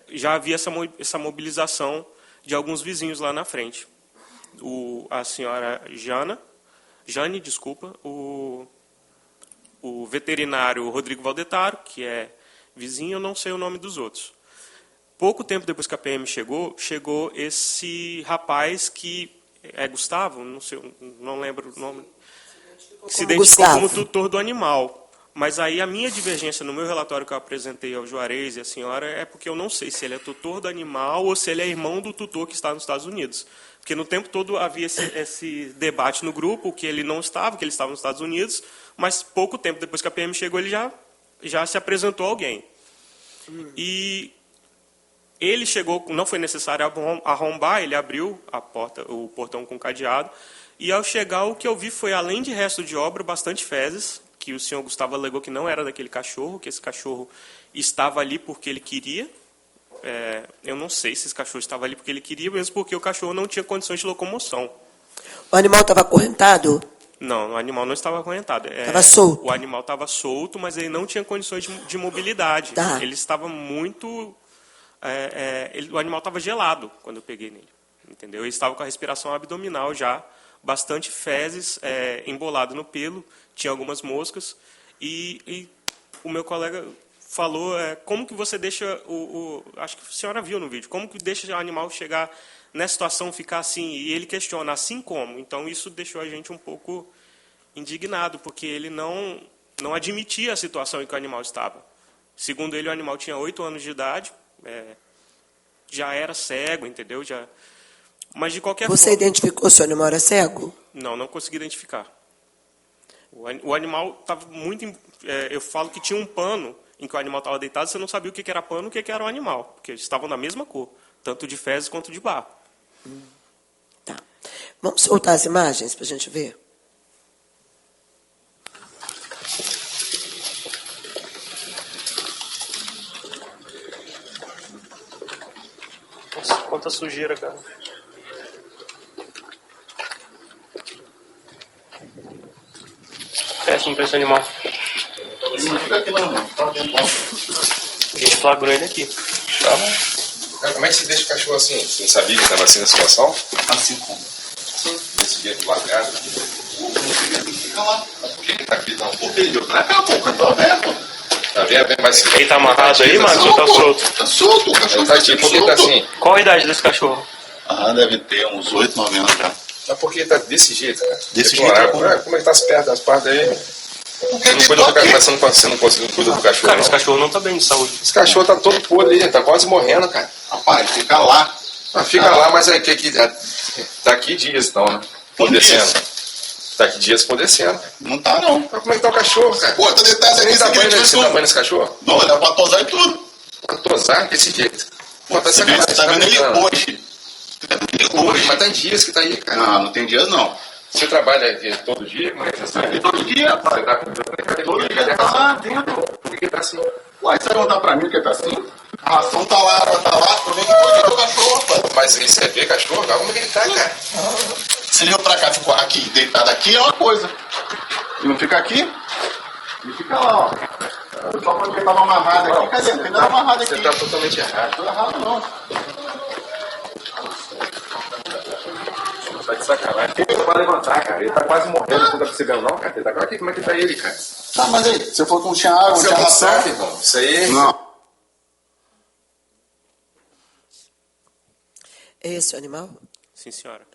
[SPEAKER 4] já havia essa mobilização de alguns vizinhos lá na frente. A senhora Jane, o veterinário Rodrigo Valdetaro, que é vizinho, eu não sei o nome dos outros. Pouco tempo depois que a PM chegou esse rapaz que é Gustavo, não lembro o nome, que se identificou como tutor do animal. Mas aí a minha divergência no meu relatório que eu apresentei ao Juarez e à senhora é porque eu não sei se ele é tutor do animal ou se ele é irmão do tutor que está nos Estados Unidos. Porque no tempo todo havia esse debate no grupo, que ele não estava, que ele estava nos Estados Unidos, mas pouco tempo depois que a PM chegou, ele já se apresentou a alguém. E ele chegou, não foi necessário arrombar, ele abriu a porta, o portão com cadeado, e ao chegar o que eu vi foi, além de resto de obra, bastante fezes, que o senhor Gustavo alegou que não era daquele cachorro, que esse cachorro estava ali porque ele queria. Eu não sei se esse cachorro estava ali porque ele queria, mesmo porque o cachorro não tinha condições de locomoção.
[SPEAKER 2] O animal estava acorrentado?
[SPEAKER 4] Não, o animal não estava acorrentado.
[SPEAKER 2] Estava solto?
[SPEAKER 4] O animal estava solto, mas ele não tinha condições de mobilidade.
[SPEAKER 2] Tá.
[SPEAKER 4] Ele estava muito... o animal estava gelado quando eu peguei nele. Entendeu? Ele estava com a respiração abdominal já, bastante fezes, embolado no pelo, tinha algumas moscas, e o meu colega falou, como que você deixa acho que a senhora viu no vídeo, como que deixa o animal chegar nessa situação, ficar assim, e ele questiona, assim como? Então isso deixou a gente um pouco indignado, porque ele não admitia a situação em que o animal estava. Segundo ele, o animal tinha 8 anos de idade, já era cego, entendeu? Mas de qualquer forma...
[SPEAKER 2] Você identificou se o animal era cego?
[SPEAKER 4] Não consegui identificar. O animal estava muito... eu falo que tinha um pano em que o animal estava deitado, você não sabia o que era pano e o que era o animal, porque eles estavam da mesma cor, tanto de fezes quanto de barro.
[SPEAKER 2] Tá. Vamos soltar as imagens para a gente ver?
[SPEAKER 4] Nossa, quanta sujeira, cara. Péssimo para esse animal.
[SPEAKER 5] Não fica aqui não, mano. Tá bem bom.
[SPEAKER 4] A gente flagrou ele aqui.
[SPEAKER 5] Tá. Como é que você deixa o cachorro assim? Você não sabia que estava assim na situação? Assim como? Desse jeito largado. Fica lá. Por que ele tá aqui? Não, por que ele deu pra cá, pô? Eu tô aberto. Tá vendo?
[SPEAKER 4] Ele tá amarrado aí, Marcos, ou tá solto?
[SPEAKER 5] Tá solto, o cachorro tá aqui. Por que tá assim?
[SPEAKER 4] Qual a idade desse cachorro?
[SPEAKER 6] Deve ter uns 8, 9 anos já.
[SPEAKER 5] Mas por que tá desse jeito, cara?
[SPEAKER 6] Desse jeito,
[SPEAKER 5] como é que tá as pernas das partes aí? Você não cuida do cachorro, você não consegue cuidar do cachorro.
[SPEAKER 4] Cara, esse cachorro não tá bem de saúde.
[SPEAKER 5] Esse cachorro tá todo podre, tá quase morrendo, cara.
[SPEAKER 6] Rapaz, fica lá.
[SPEAKER 5] Fica lá, mas aí daqui dias então, né? Apodrecendo. Daqui dias apodrecendo.
[SPEAKER 6] Não tá, não.
[SPEAKER 5] Mas como é que tá o cachorro, cara?
[SPEAKER 6] Pô, tá deitado
[SPEAKER 5] Você
[SPEAKER 6] aqui.
[SPEAKER 5] nem dá banho, você dá banho nesse cachorro?
[SPEAKER 6] Não, dá pra tosar e tudo.
[SPEAKER 5] Pra tosar desse jeito. Pô, tá
[SPEAKER 6] Você
[SPEAKER 5] sacanagem.
[SPEAKER 6] tá vendo ele hoje.
[SPEAKER 5] Mas tá em dias que tá aí, cara.
[SPEAKER 6] Não tem dias, não.
[SPEAKER 5] Você trabalha aqui todo dia? Como é que você
[SPEAKER 6] Aqui todo dia, rapaz.
[SPEAKER 5] Você tá com
[SPEAKER 6] Todo dia tá lá dentro.
[SPEAKER 5] Por que tá assim?
[SPEAKER 6] Uai, você vai contar pra mim que tá assim? A ração tá lá, tô vendo todo dia o cachorro, rapaz.
[SPEAKER 5] Mas aí você vê cachorro? Como é que ele tá, cara?
[SPEAKER 6] Se ele veio pra cá, ficou aqui, deitado aqui, é uma coisa. E não fica aqui? Ele fica lá, ó. Só quando ele tava amarrado aqui, cadê? Ele tava amarrado aqui.
[SPEAKER 5] Você tá totalmente errado.
[SPEAKER 6] Não tô errado, não.
[SPEAKER 5] Tá de sacanagem. Ele não vai levantar, cara. Ele tá quase morrendo. Você não tá percebendo, não, cara? Ele tá aqui. Como é que tá ele, cara?
[SPEAKER 6] Tá, mas aí, você falou que não tinha água, não
[SPEAKER 5] Você
[SPEAKER 6] tinha
[SPEAKER 5] não
[SPEAKER 6] ração.
[SPEAKER 5] sabe, irmão. Isso aí...
[SPEAKER 6] Não.
[SPEAKER 2] É esse o animal?
[SPEAKER 4] Sim, senhora.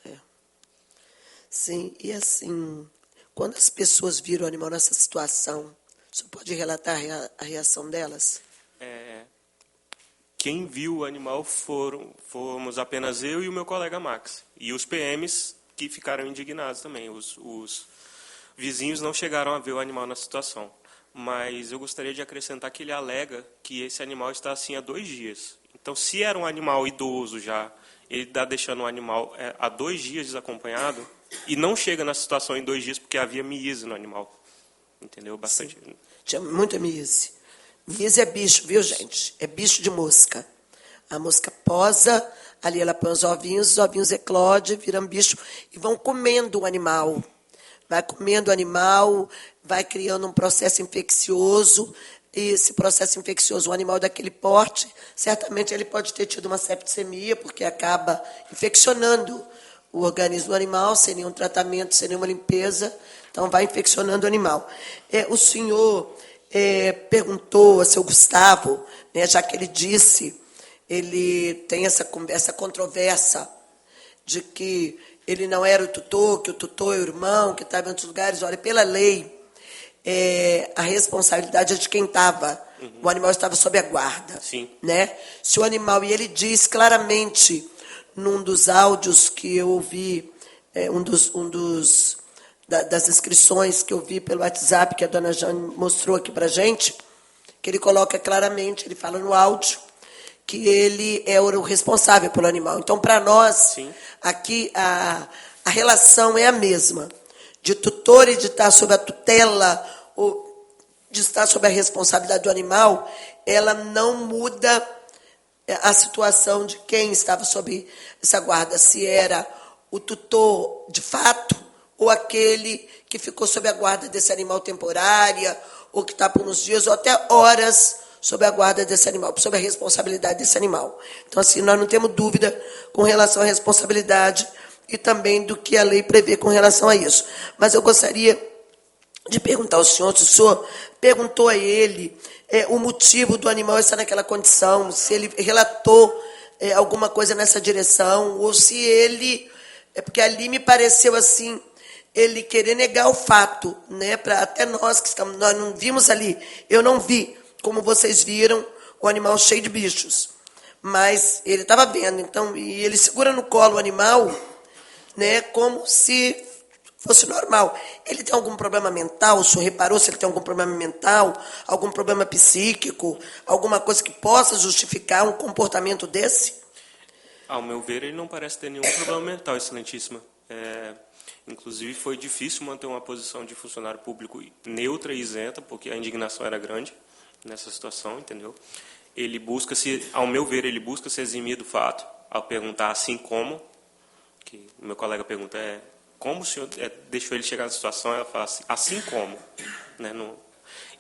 [SPEAKER 2] Sim, e assim, Quando as pessoas viram o animal nessa situação, o senhor pode relatar a reação delas?
[SPEAKER 4] Quem viu o animal fomos apenas eu e o meu colega Max. E os PMs que ficaram indignados também. Os vizinhos não chegaram a ver o animal na situação. Mas eu gostaria de acrescentar que ele alega que esse animal está assim há 2 dias. Então, se era um animal idoso já, ele está deixando o animal há 2 dias desacompanhado e não chega na situação em 2 dias porque havia miíase no animal. Entendeu? Bastante.
[SPEAKER 2] Sim. Tinha muita miíase. Miíase é bicho, viu, gente? É bicho de mosca. A mosca posa, ali ela põe os ovinhos eclodem, viram bicho e vão comendo o animal. Vai comendo o animal, vai criando um processo infeccioso. E esse processo infeccioso, um animal daquele porte, certamente ele pode ter tido uma septicemia, porque acaba infeccionando o organismo do animal, sem nenhum tratamento, sem nenhuma limpeza. Então, vai infeccionando o animal. O senhor perguntou ao seu Gustavo, né, já que ele disse, ele tem essa controvérsia de que ele não era o tutor, que o tutor é o irmão, que estava em outros lugares. Olha, pela lei, a responsabilidade é de quem estava. O animal estava sob a guarda.
[SPEAKER 4] Sim.
[SPEAKER 2] Né? Se o animal, e ele diz claramente, num dos áudios que eu ouvi, das inscrições que eu vi pelo WhatsApp, que a dona Jane mostrou aqui para a gente, que ele coloca claramente, ele fala no áudio, que ele é o responsável pelo animal. Então, para nós,
[SPEAKER 4] Sim.
[SPEAKER 2] aqui, a relação é a mesma, de tutor e de estar sob a tutela, ou de estar sob a responsabilidade do animal, ela não muda a situação de quem estava sob essa guarda, se era o tutor de fato, ou aquele que ficou sob a guarda desse animal temporária, ou que está por uns dias, ou até horas sob a guarda desse animal, sob a responsabilidade desse animal. Então, assim, nós não temos dúvida com relação à responsabilidade e também do que a lei prevê com relação a isso. Mas eu gostaria de perguntar ao senhor, se o senhor perguntou a ele o motivo do animal estar naquela condição, se ele relatou alguma coisa nessa direção, ou se ele... porque ali me pareceu assim, ele querer negar o fato, né? Até nós que estamos, nós não vimos ali, eu não vi, como vocês viram, o animal cheio de bichos. Mas ele estava vendo, então, e ele segura no colo o animal, né, como se fosse normal. Ele tem algum problema mental? O senhor reparou se ele tem algum problema mental, algum problema psíquico, alguma coisa que possa justificar um comportamento desse?
[SPEAKER 4] Ao meu ver, ele não parece ter nenhum problema mental, excelentíssima. Inclusive, foi difícil manter uma posição de funcionário público neutra e isenta, porque a indignação era grande nessa situação, entendeu? Ele busca ao meu ver, ele busca se eximir do fato, ao perguntar assim como, que o meu colega pergunta, como o senhor deixou ele chegar na situação, ela fala assim como, né?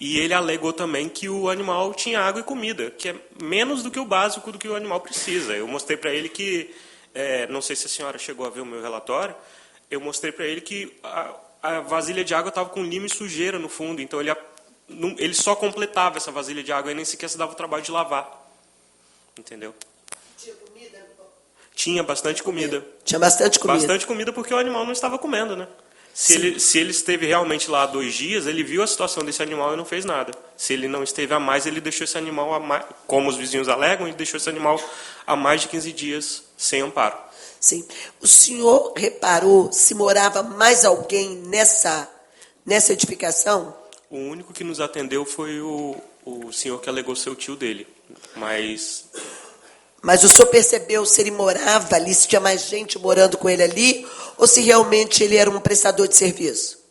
[SPEAKER 4] E ele alegou também que o animal tinha água e comida, que é menos do que o básico do que o animal precisa. Eu mostrei para ele que, não sei se a senhora chegou a ver o meu relatório, eu mostrei para ele que a vasilha de água estava com lima e sujeira no fundo, então ele só completava essa vasilha de água e nem sequer se dava o trabalho de lavar. Entendeu?
[SPEAKER 2] Tinha comida?
[SPEAKER 4] Tinha bastante comida.
[SPEAKER 2] Tinha bastante comida.
[SPEAKER 4] Bastante comida porque o animal não estava comendo, né? Se ele esteve realmente lá há 2 dias, ele viu a situação desse animal e não fez nada. Se ele não esteve a mais, ele deixou esse animal, como os vizinhos alegam, ele deixou esse animal há mais de 15 dias sem amparo.
[SPEAKER 2] Sim. O senhor reparou se morava mais alguém nessa edificação?
[SPEAKER 4] O único que nos atendeu foi o senhor que alegou ser o tio dele. Mas
[SPEAKER 2] o senhor percebeu se ele morava ali, se tinha mais gente morando com ele ali, ou se realmente ele era um prestador de serviço?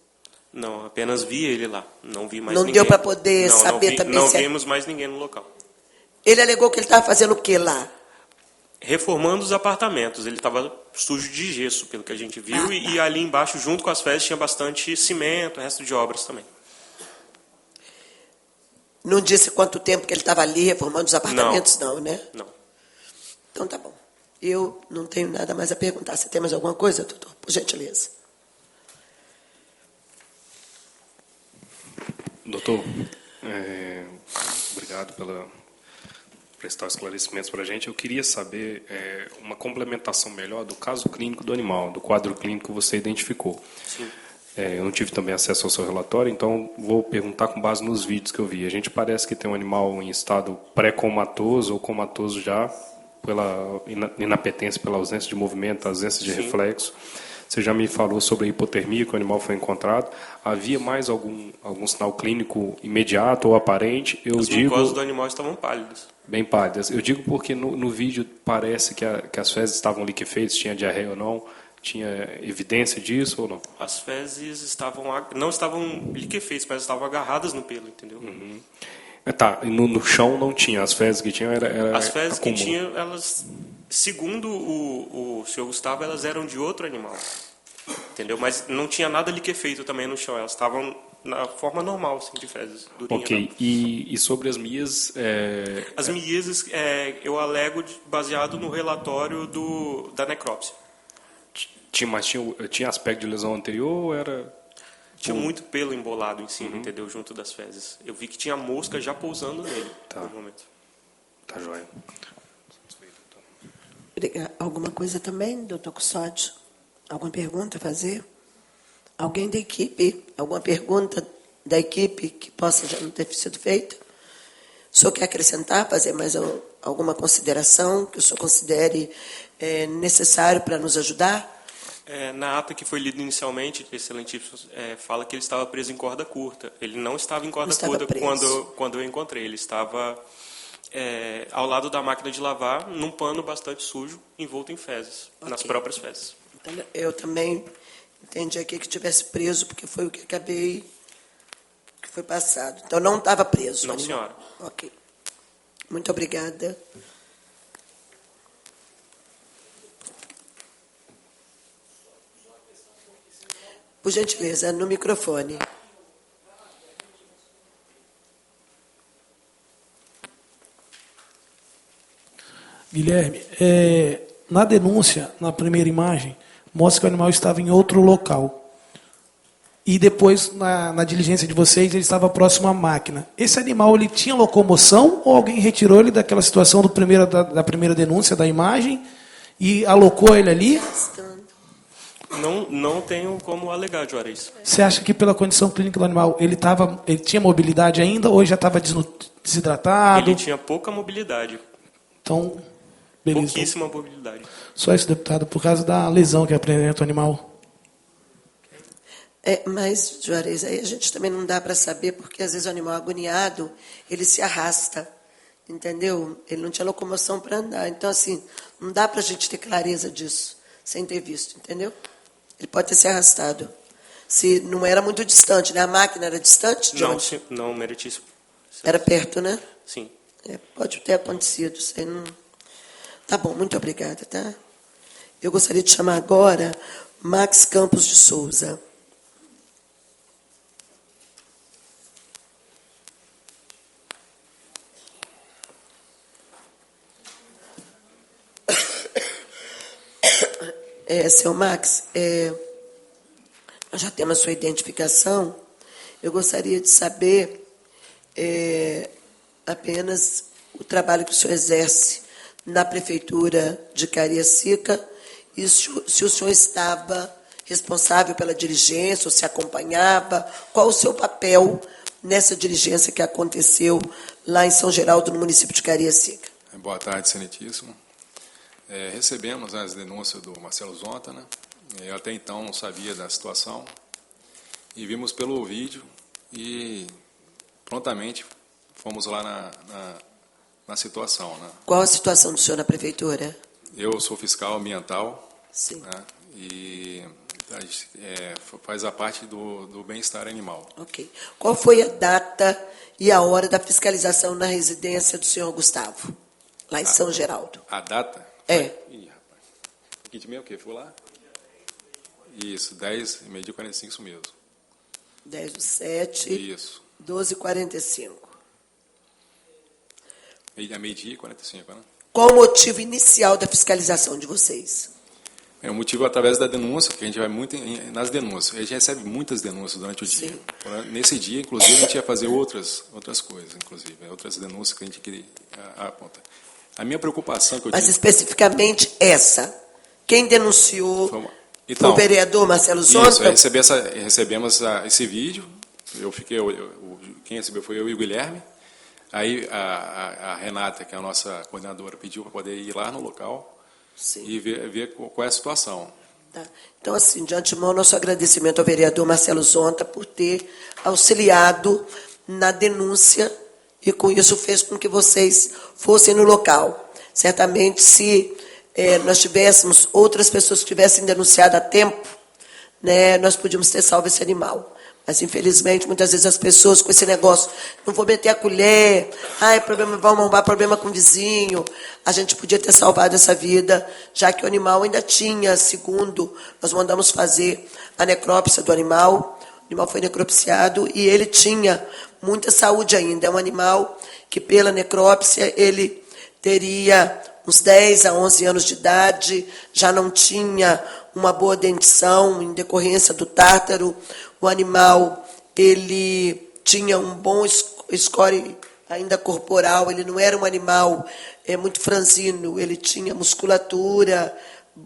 [SPEAKER 4] Não, apenas vi ele lá. Não vi mais
[SPEAKER 2] não
[SPEAKER 4] ninguém.
[SPEAKER 2] Não deu para poder saber também
[SPEAKER 4] não
[SPEAKER 2] se...
[SPEAKER 4] Não vimos mais ninguém no local.
[SPEAKER 2] Ele alegou que ele estava fazendo o quê lá?
[SPEAKER 4] Reformando os apartamentos. Ele estava sujo de gesso, pelo que a gente viu, e ali embaixo, junto com as fezes, tinha bastante cimento, resto de obras também.
[SPEAKER 2] Não disse quanto tempo que ele estava ali reformando os apartamentos, não, né?
[SPEAKER 4] Não.
[SPEAKER 2] Então tá bom. Eu não tenho nada mais a perguntar. Você tem mais alguma coisa, doutor? Por gentileza.
[SPEAKER 7] Doutor, obrigado pela prestar esclarecimentos para a gente. Eu queria saber uma complementação melhor do caso clínico do animal, do quadro clínico que você identificou.
[SPEAKER 4] Sim.
[SPEAKER 7] Eu não tive também acesso ao seu relatório, então vou perguntar com base nos vídeos que eu vi. A gente parece que tem um animal em estado pré-comatoso ou comatoso já, pela inapetência, pela ausência de movimento, ausência de reflexo. Você já me falou sobre a hipotermia que o animal foi encontrado. Havia mais algum sinal clínico imediato ou aparente?
[SPEAKER 4] As mucosas do animal estavam pálidas.
[SPEAKER 7] Bem pálidas. Eu digo porque no vídeo parece que as fezes estavam liquefeitas, tinha diarreia ou não. Tinha evidência disso ou não?
[SPEAKER 4] As fezes não estavam liquefeitas, mas estavam agarradas no pelo, entendeu?
[SPEAKER 7] Uhum. Tá, no chão não tinha, as fezes que tinham era
[SPEAKER 4] as fezes
[SPEAKER 7] comum.
[SPEAKER 4] que tinham, elas, segundo o senhor Gustavo, elas eram de outro animal, entendeu? Mas não tinha nada liquefeito também no chão, elas estavam na forma normal, assim, de fezes. Durinha,
[SPEAKER 7] ok, e sobre as mias...
[SPEAKER 4] As mias eu alego baseado no relatório da necrópsia.
[SPEAKER 7] Tinha aspecto de lesão anterior ou era...
[SPEAKER 4] Tinha muito pelo embolado em cima, entendeu? Junto das fezes. Eu vi que tinha mosca já pousando nele no momento.
[SPEAKER 7] Tá joia.
[SPEAKER 2] Alguma coisa também, doutor Custódio? Alguma pergunta a fazer? Alguém da equipe? Alguma pergunta da equipe que possa já não ter sido feita? O senhor quer acrescentar, fazer mais alguma consideração que o senhor considere necessário para nos ajudar?
[SPEAKER 4] Na ata que foi lida inicialmente, excelentíssimo, fala que ele estava preso em corda curta. Ele não estava em corda curta quando eu encontrei. Ele estava ao lado da máquina de lavar, num pano bastante sujo, envolto em fezes, nas próprias fezes.
[SPEAKER 2] Então, eu também entendi aqui que estivesse preso, porque foi o que acabei, que foi passado. Então, não estava preso.
[SPEAKER 4] Não, senhora.
[SPEAKER 2] Ok. Muito obrigada. Por gentileza, no microfone.
[SPEAKER 8] Guilherme, na denúncia, na primeira imagem, mostra que o animal estava em outro local. E depois, na diligência de vocês, ele estava próximo à máquina. Esse animal, ele tinha locomoção ou alguém retirou ele daquela situação da primeira denúncia da imagem e alocou ele ali?
[SPEAKER 4] Não tenho como alegar, Juarez.
[SPEAKER 8] Você acha que pela condição clínica do animal, ele tinha mobilidade ainda ou já estava desidratado?
[SPEAKER 4] Ele tinha pouca mobilidade.
[SPEAKER 8] Então, beleza.
[SPEAKER 4] Pouquíssima mobilidade.
[SPEAKER 8] Só isso, deputado, por causa da lesão que apresenta o animal.
[SPEAKER 2] Mas, Juarez, aí a gente também não dá para saber, porque às vezes o animal agoniado, ele se arrasta, entendeu? Ele não tinha locomoção para andar. Então, assim, não dá para a gente ter clareza disso, sem ter visto, entendeu? Ele pode ter se arrastado. Se não era muito distante, né? A máquina era distante?
[SPEAKER 4] Não, meritíssimo.
[SPEAKER 2] Era perto, né?
[SPEAKER 4] Sim.
[SPEAKER 2] Pode ter acontecido. Isso aí não... Tá bom, muito obrigada, tá? Eu gostaria de chamar agora Max Campos de Souza. Seu Max, nós já temos a sua identificação. Eu gostaria de saber apenas o trabalho que o senhor exerce na Prefeitura de Cariacica e se o senhor estava responsável pela diligência ou se acompanhava. Qual o seu papel nessa diligência que aconteceu lá em São Geraldo, no município de Cariacica?
[SPEAKER 5] Boa tarde, excelentíssimo. Recebemos as denúncias do Marcelo Zonta, né? Eu até então não sabia da situação e vimos pelo vídeo e prontamente fomos lá na situação, né?
[SPEAKER 2] Qual a situação do senhor na prefeitura?
[SPEAKER 5] Eu sou fiscal ambiental.
[SPEAKER 2] Sim.
[SPEAKER 5] Né? E faz a parte do bem-estar animal.
[SPEAKER 2] Ok. Qual foi a data e a hora da fiscalização na residência do senhor Gustavo, lá em São Geraldo?
[SPEAKER 5] A data? Ih, rapaz. Que dia mesmo que foi lá? Isso, 10, meio-dia 45, isso mesmo.
[SPEAKER 2] 10/7.
[SPEAKER 5] Isso.
[SPEAKER 2] 12h45.
[SPEAKER 5] Meio-dia e 45, né?
[SPEAKER 2] Qual o motivo inicial da fiscalização de vocês?
[SPEAKER 5] O motivo através da denúncia, que a gente vai muito nas denúncias. A gente recebe muitas denúncias durante o dia.
[SPEAKER 2] Sim.
[SPEAKER 5] Nesse dia, inclusive, a gente ia fazer outras coisas, inclusive, outras denúncias que a gente queria apontar. A minha preocupação que eu
[SPEAKER 2] Mas
[SPEAKER 5] tive...
[SPEAKER 2] especificamente essa. Quem denunciou o vereador Marcelo Zonta?
[SPEAKER 5] Isso, recebemos esse vídeo. Quem recebeu foi eu e o Guilherme. Aí a Renata, que é a nossa coordenadora, pediu para poder ir lá no local. Sim. E ver qual é a situação.
[SPEAKER 2] Tá. Então, assim, de antemão, nosso agradecimento ao vereador Marcelo Zonta por ter auxiliado na denúncia e, com isso, fez com que vocês fossem no local. Certamente, se nós tivéssemos outras pessoas que tivessem denunciado a tempo, né, nós podíamos ter salvo esse animal. Mas, infelizmente, muitas vezes as pessoas com esse negócio, não vou meter a colher, vão arrumar problema com o vizinho. A gente podia ter salvado essa vida, já que o animal ainda tinha, segundo, nós mandamos fazer a necrópsia do animal. O animal foi necropsiado e ele tinha muita saúde ainda. É um animal que, pela necrópsia, ele teria uns 10 a 11 anos de idade, já não tinha uma boa dentição em decorrência do tártaro. O animal, ele tinha um bom score ainda corporal, ele não era um animal muito franzino, ele tinha musculatura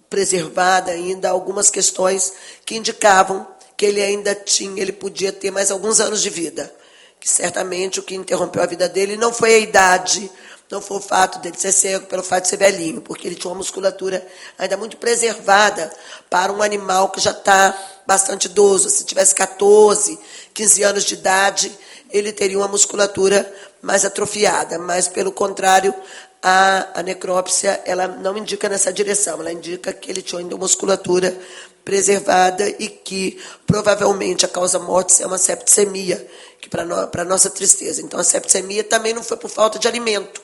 [SPEAKER 2] preservada ainda, algumas questões que indicavam que ele podia ter mais alguns anos de vida. Que certamente o que interrompeu a vida dele não foi a idade, não foi o fato dele ser cego, pelo fato de ser velhinho, porque ele tinha uma musculatura ainda muito preservada para um animal que já está bastante idoso. Se tivesse 14, 15 anos de idade, ele teria uma musculatura mais atrofiada. Mas, pelo contrário, a necrópsia ela não indica nessa direção. Ela indica que ele tinha ainda uma musculatura preservada e que, provavelmente, a causa-morte é uma septicemia, que para nossa tristeza. Então, a septicemia também não foi por falta de alimento.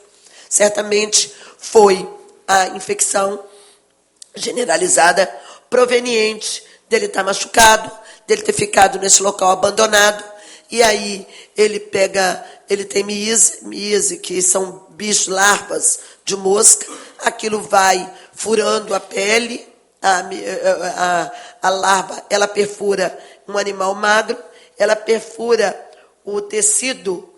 [SPEAKER 2] Certamente foi a infecção generalizada proveniente dele estar machucado, dele ter ficado nesse local abandonado, e aí ele tem miíase, que são bichos, larvas de mosca, aquilo vai furando a pele, a larva, ela perfura um animal magro, ela perfura o tecido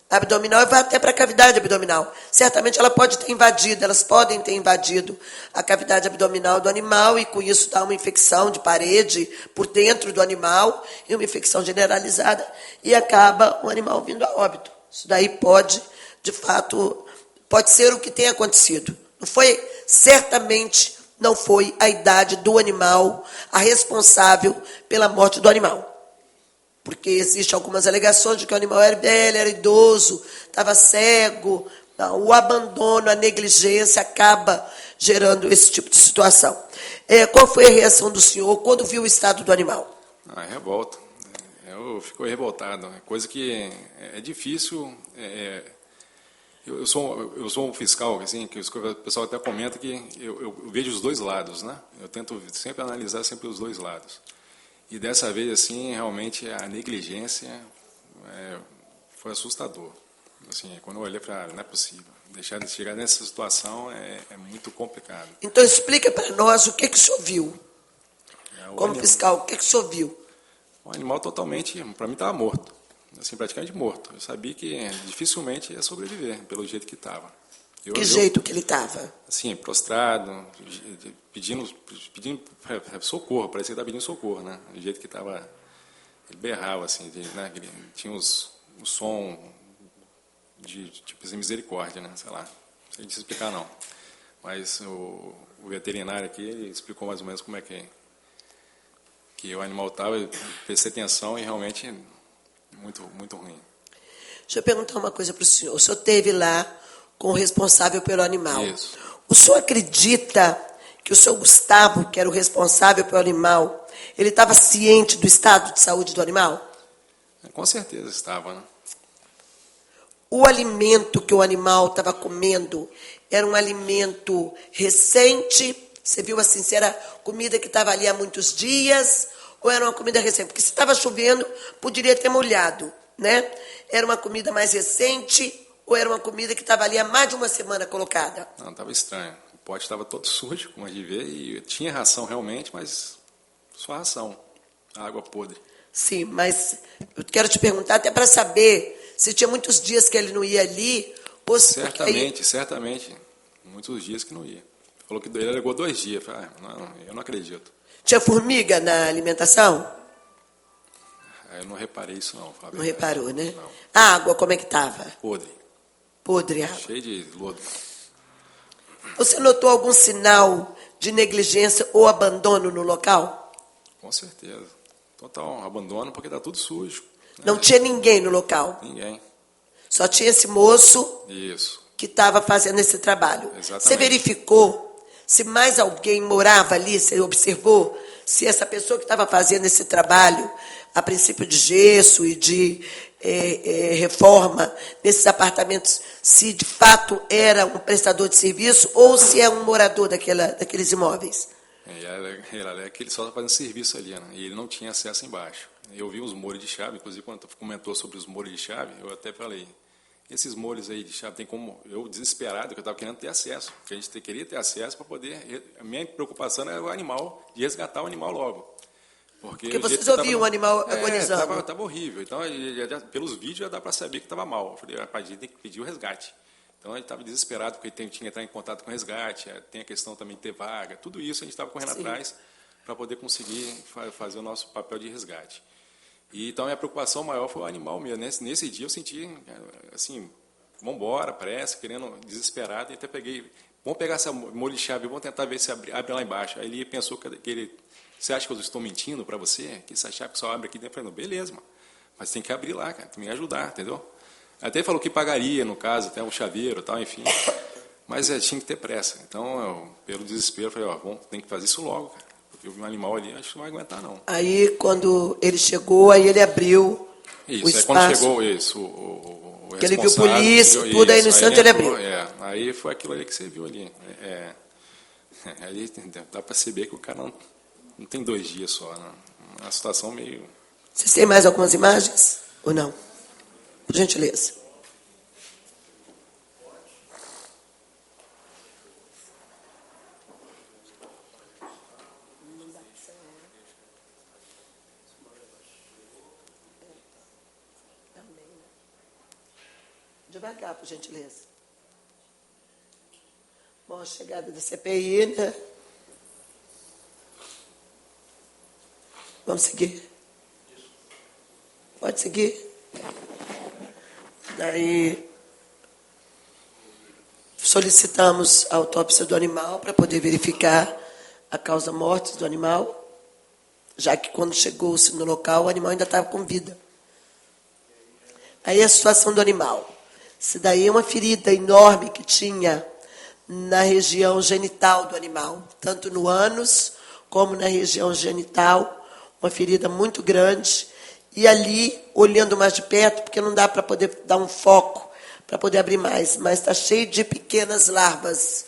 [SPEAKER 2] abdominal e vai até para a cavidade abdominal. Certamente elas podem ter invadido a cavidade abdominal do animal e com isso dar uma infecção de parede por dentro do animal e uma infecção generalizada e acaba o animal vindo a óbito. Isso daí pode ser o que tem acontecido. Certamente não foi a idade do animal a responsável pela morte do animal. Porque existem algumas alegações de que o animal era velho, era idoso, estava cego. Não, o abandono, a negligência acaba gerando esse tipo de situação. Qual foi a reação do senhor quando viu o estado do animal?
[SPEAKER 5] Revolta. Eu fico revoltado. É coisa que é difícil. Eu sou um fiscal, assim, que o pessoal até comenta que eu vejo os dois lados, né? Eu tento sempre analisar sempre os dois lados. E dessa vez, assim, realmente a negligência foi assustador. Assim, quando eu olhei para não é possível. Deixar de chegar nessa situação é muito complicado.
[SPEAKER 2] Então explica para nós o que o senhor viu. Como fiscal, o que o senhor viu?
[SPEAKER 5] Um animal totalmente, para mim, estava morto. Assim, praticamente morto. Eu sabia que dificilmente ia sobreviver, pelo jeito que estava.
[SPEAKER 2] Que jeito que ele estava?
[SPEAKER 5] Assim, prostrado, pedindo socorro, parecia que estava pedindo socorro, né? Do jeito que estava, ele berrava, assim, né? Tinha o som de tipo assim, misericórdia, né? Sei lá, não sei explicar não. Mas o veterinário aqui ele explicou mais ou menos como é que o animal estava, eu prestei atenção e realmente muito, muito ruim.
[SPEAKER 2] Deixa eu perguntar uma coisa para o senhor. O senhor esteve lá com o responsável pelo animal.
[SPEAKER 5] Isso.
[SPEAKER 2] O senhor acredita que o senhor Gustavo, que era o responsável pelo animal, ele estava ciente do estado de saúde do animal?
[SPEAKER 5] Com certeza estava, né?
[SPEAKER 2] O alimento que o animal estava comendo era um alimento recente? Você viu assim, se era comida que estava ali há muitos dias ou era uma comida recente? Porque se estava chovendo, poderia ter molhado, né? Era uma comida mais recente ou era uma comida que estava ali há mais de uma semana colocada?
[SPEAKER 5] Não, estava estranho. O pote estava todo sujo, como a gente vê, e tinha ração realmente, mas só ração, água podre.
[SPEAKER 2] Sim, mas eu quero te perguntar até para saber se tinha muitos dias que ele não ia ali. Ou se
[SPEAKER 5] certamente. Muitos dias que não ia. Falou que ele alegou 2 dias. Eu falei, eu não acredito.
[SPEAKER 2] Tinha formiga na alimentação?
[SPEAKER 5] Eu não reparei isso, não.
[SPEAKER 2] Não reparou, né?
[SPEAKER 5] Não.
[SPEAKER 2] A água, como é que estava?
[SPEAKER 5] Podre.
[SPEAKER 2] Podre a água.
[SPEAKER 5] Cheio de lodo.
[SPEAKER 2] Você notou algum sinal de negligência ou abandono no local?
[SPEAKER 5] Com certeza. Total abandono, porque está tudo sujo. Né?
[SPEAKER 2] Não tinha ninguém no local?
[SPEAKER 5] Ninguém.
[SPEAKER 2] Só tinha esse moço
[SPEAKER 5] Isso.
[SPEAKER 2] que estava fazendo esse trabalho.
[SPEAKER 5] Exatamente.
[SPEAKER 2] Você verificou se mais alguém morava ali? Você observou se essa pessoa que estava fazendo esse trabalho, a princípio de gesso e de reforma nesses apartamentos, se de fato era um prestador de serviço ou se é um morador daqueles imóveis?
[SPEAKER 5] Ele alega que ele só está fazendo serviço ali, né? E ele não tinha acesso embaixo. Eu vi uns molhos de chave, inclusive quando comentou sobre os molhos de chave, eu até falei, esses molhos aí de chave, tem como, eu desesperado, que eu estava querendo ter acesso, porque a gente queria ter acesso para poder, a minha preocupação era o animal, de resgatar o animal logo. Porque
[SPEAKER 2] vocês ouviam o animal agonizando.
[SPEAKER 5] Estava horrível, então pelos vídeos já dá para saber que estava mal. Eu falei, rapaz, a gente tem que pedir o resgate. Então a gente estava desesperado, porque tinha que entrar em contato com o resgate, tem a questão também de ter vaga, tudo isso a gente estava correndo atrás para poder conseguir fazer o nosso papel de resgate. E, então, a minha preocupação maior foi o animal mesmo. Nesse dia, eu senti, assim, vamos embora, pressa, querendo, desesperado, e até peguei, vamos pegar essa molho de chave, vamos tentar ver se abre lá embaixo. Aí ele pensou que ele, você acha que eu estou mentindo para você? Que essa chave só abre aqui dentro? Eu falei, não, beleza, mano, mas tem que abrir lá, cara, tem que me ajudar, entendeu? Até falou que pagaria, no caso, até um chaveiro e tal, enfim, mas tinha que ter pressa. Então, pelo desespero, eu falei, tem que fazer isso logo, cara. Eu vi um animal ali, acho que não vai aguentar, não.
[SPEAKER 2] Aí, quando ele chegou, aí ele abriu
[SPEAKER 5] isso,
[SPEAKER 2] o espaço.
[SPEAKER 5] Quando chegou isso, o
[SPEAKER 2] que ele viu polícia, tudo, aí no instante ele abriu.
[SPEAKER 5] Aí foi aquilo ali que você viu ali. Ali dá para perceber que o cara não tem 2 dias só, né? Uma situação meio...
[SPEAKER 2] Vocês têm mais algumas imagens? Ou não? Por gentileza. Devagar, por gentileza. Bom, a chegada da CPI, né? Vamos seguir? Pode seguir? Daí, solicitamos a autópsia do animal para poder verificar a causa mortis do animal, já que quando chegou-se no local, o animal ainda estava com vida. Aí a situação do animal. Isso daí é uma ferida enorme que tinha na região genital do animal, tanto no ânus como na região genital, uma ferida muito grande. E ali, olhando mais de perto, porque não dá para poder dar um foco, para poder abrir mais, mas está cheio de pequenas larvas.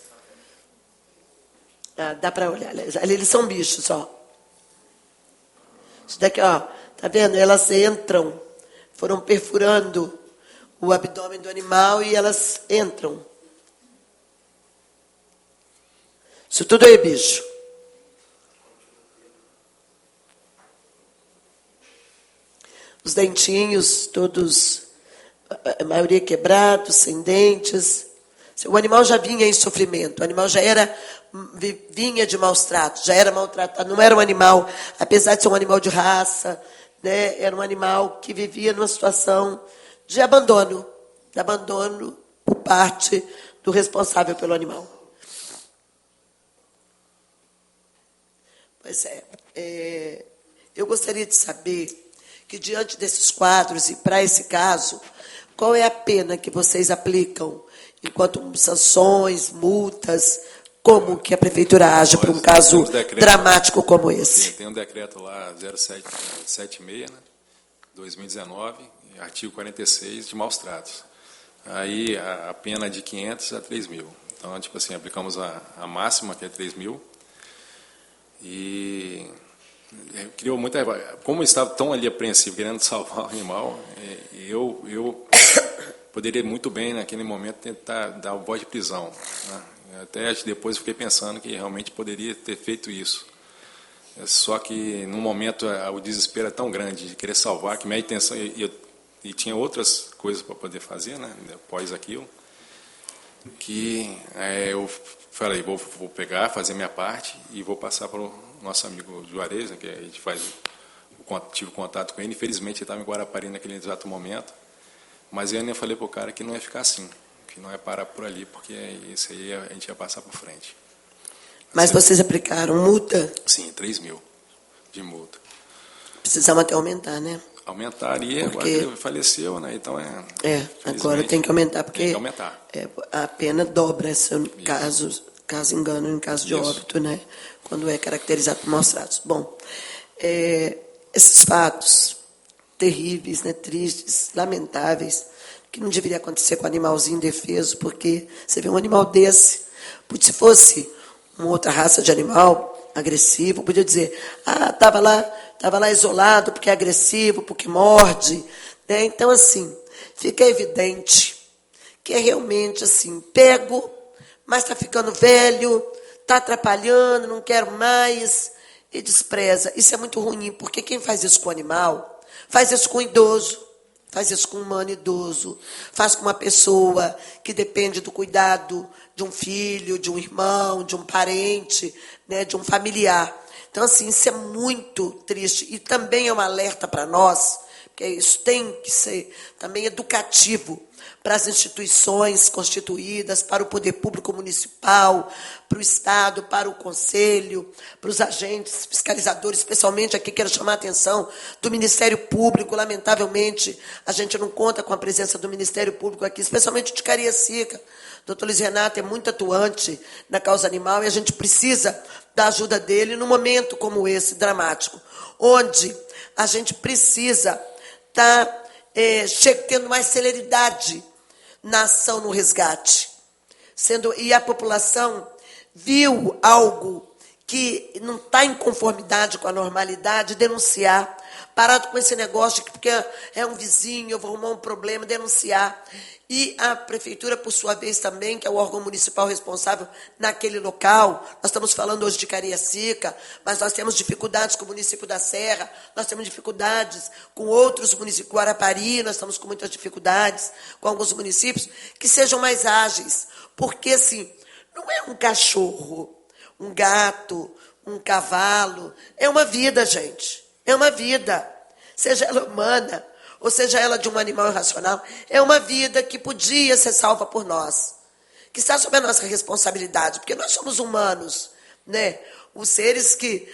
[SPEAKER 2] Dá para olhar, ali eles são bichos, ó. Isso daqui, ó, tá vendo? Elas entram, foram perfurando o abdômen do animal e elas entram. Isso tudo é bicho. Os dentinhos, todos, a maioria quebrados, sem dentes. O animal já vinha em sofrimento, o animal já vinha de maus tratos, já era maltratado. Não era um animal, apesar de ser um animal de raça, né, era um animal que vivia numa situação de abandono por parte do responsável pelo animal. Pois eu gostaria de saber que, diante desses quadros, e para esse caso, qual é a pena que vocês aplicam, enquanto sanções, multas, como que a Prefeitura age para um caso dramático como esse?
[SPEAKER 5] Tem um decreto lá, 0776, né, 2019, artigo 46, de maus tratos. Aí a pena é de 500 a 3 mil. Então, tipo assim, aplicamos a máxima, que é 3 mil, e criou muita... Como eu estava tão ali apreensivo, querendo salvar o animal, eu poderia muito bem, naquele momento, tentar dar o voz de prisão, né? Até depois fiquei pensando que realmente poderia ter feito isso. Só que, no momento, o desespero é tão grande de querer salvar, que minha intenção... E tinha outras coisas para poder fazer, né, após aquilo. que eu falei, vou pegar, fazer minha parte e vou passar para o nosso amigo Juarez, né, que a gente tive contato com ele. Infelizmente ele estava em Guarapari naquele exato momento, mas eu ainda falei para o cara que não ia ficar assim, que não ia parar por ali, porque isso aí a gente ia passar por frente.
[SPEAKER 2] Mas vocês aplicaram multa?
[SPEAKER 5] Sim, 3 mil de multa.
[SPEAKER 2] Precisamos até aumentar, né?
[SPEAKER 5] Aumentaria, porque... agora ele faleceu, né? Então
[SPEAKER 2] agora tem que aumentar, porque
[SPEAKER 5] tem que aumentar.
[SPEAKER 2] A pena dobra se caso engano, em caso de óbito, né? Quando é caracterizado por maus tratos. Bom, esses fatos terríveis, né, tristes, lamentáveis, que não deveria acontecer com um animalzinho indefeso, porque você vê um animal desse, porque se fosse uma outra raça de animal agressivo, podia dizer, estava lá isolado porque é agressivo, porque morde, né? Então, assim, fica evidente que é realmente assim, pego, mas está ficando velho, está atrapalhando, não quero mais, e despreza. Isso é muito ruim, porque quem faz isso com o animal, faz isso com o idoso, faz isso com um humano idoso, faz com uma pessoa que depende do cuidado de um filho, de um irmão, de um parente, né, de um familiar. Então, assim, isso é muito triste. E também é um alerta para nós, porque isso tem que ser também educativo para as instituições constituídas, para o poder público municipal, para o Estado, para o Conselho, para os agentes fiscalizadores, especialmente aqui quero chamar a atenção do Ministério Público. Lamentavelmente, a gente não conta com a presença do Ministério Público aqui, especialmente de Cariacica. O doutor Luiz Renato é muito atuante na causa animal e a gente precisa da ajuda dele num momento como esse, dramático, onde a gente precisa estar tendo mais celeridade na ação no resgate. E a população viu algo que não está em conformidade com a normalidade, denunciar, parado com esse negócio de que porque é um vizinho, eu vou arrumar um problema, denunciar. E a prefeitura, por sua vez, também, que é o órgão municipal responsável naquele local. Nós estamos falando hoje de Cariacica, mas nós temos dificuldades com o município da Serra, nós temos dificuldades com outros municípios, Guarapari, nós estamos com muitas dificuldades com alguns municípios, que sejam mais ágeis, porque, assim, não é um cachorro, um gato, um cavalo, é uma vida, gente, é uma vida, seja ela humana, ou seja ela de um animal irracional, é uma vida que podia ser salva por nós, que está sob a nossa responsabilidade, porque nós somos humanos, né? Os seres que,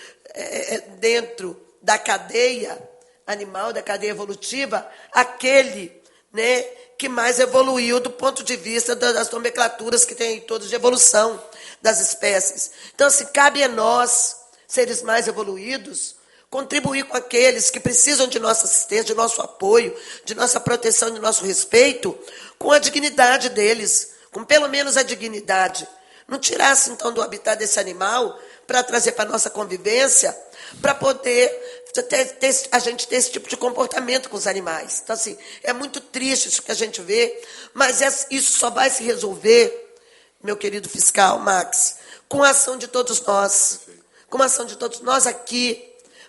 [SPEAKER 2] dentro da cadeia animal, da cadeia evolutiva, aquele, né, que mais evoluiu do ponto de vista das nomenclaturas que tem todas de evolução das espécies. Então, assim, cabe a nós, seres mais evoluídos, contribuir com aqueles que precisam de nossa assistência, de nosso apoio, de nossa proteção, de nosso respeito, com a dignidade deles, com pelo menos a dignidade. Não tirasse, então, do habitat desse animal para trazer para a nossa convivência, para poder a gente ter esse tipo de comportamento com os animais. Então, assim, é muito triste isso que a gente vê, mas isso só vai se resolver, meu querido fiscal Max, com a ação de todos nós, com a ação de todos nós aqui,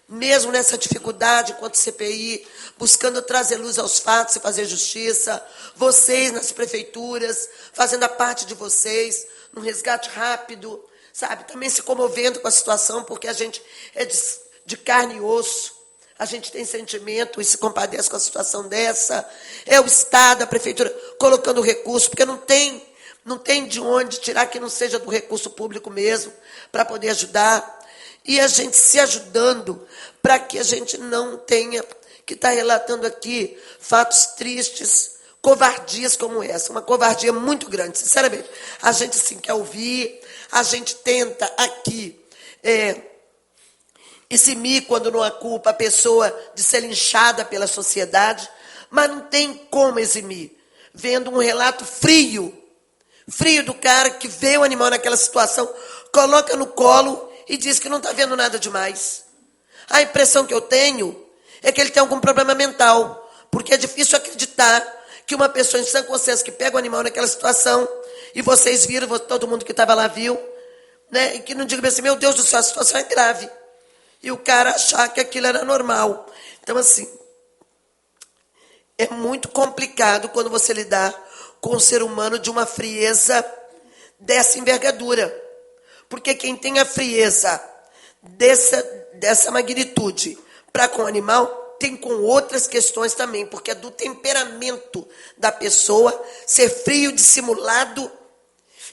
[SPEAKER 2] mesmo nessa dificuldade, enquanto CPI, buscando trazer luz aos fatos e fazer justiça, vocês nas prefeituras, fazendo a parte de vocês, num resgate rápido, sabe? Também se comovendo com a situação, porque a gente é de carne e osso, a gente tem sentimento e se compadece com a situação dessa. É o Estado, a prefeitura, colocando recurso, porque não tem de onde tirar que não seja do recurso público mesmo, para poder ajudar. E a gente se ajudando para que a gente não tenha que estar relatando aqui fatos tristes, covardias como essa, uma covardia muito grande, sinceramente. A gente sim quer ouvir, a gente tenta aqui eximir, quando não há culpa, a pessoa de ser linchada pela sociedade, mas não tem como eximir, vendo um relato frio do cara que vê o animal naquela situação, coloca no colo e diz que não está vendo nada demais. A impressão que eu tenho é que ele tem algum problema mental, porque é difícil acreditar que uma pessoa em sã consciência que pega o animal naquela situação, e vocês viram, todo mundo que estava lá viu, né, e que não diga assim, meu Deus do céu, a situação é grave. E o cara achar que aquilo era normal. Então, assim, é muito complicado quando você lidar com o ser humano de uma frieza dessa envergadura. Porque quem tem a frieza dessa magnitude para com o animal, tem com outras questões também, porque é do temperamento da pessoa ser frio, dissimulado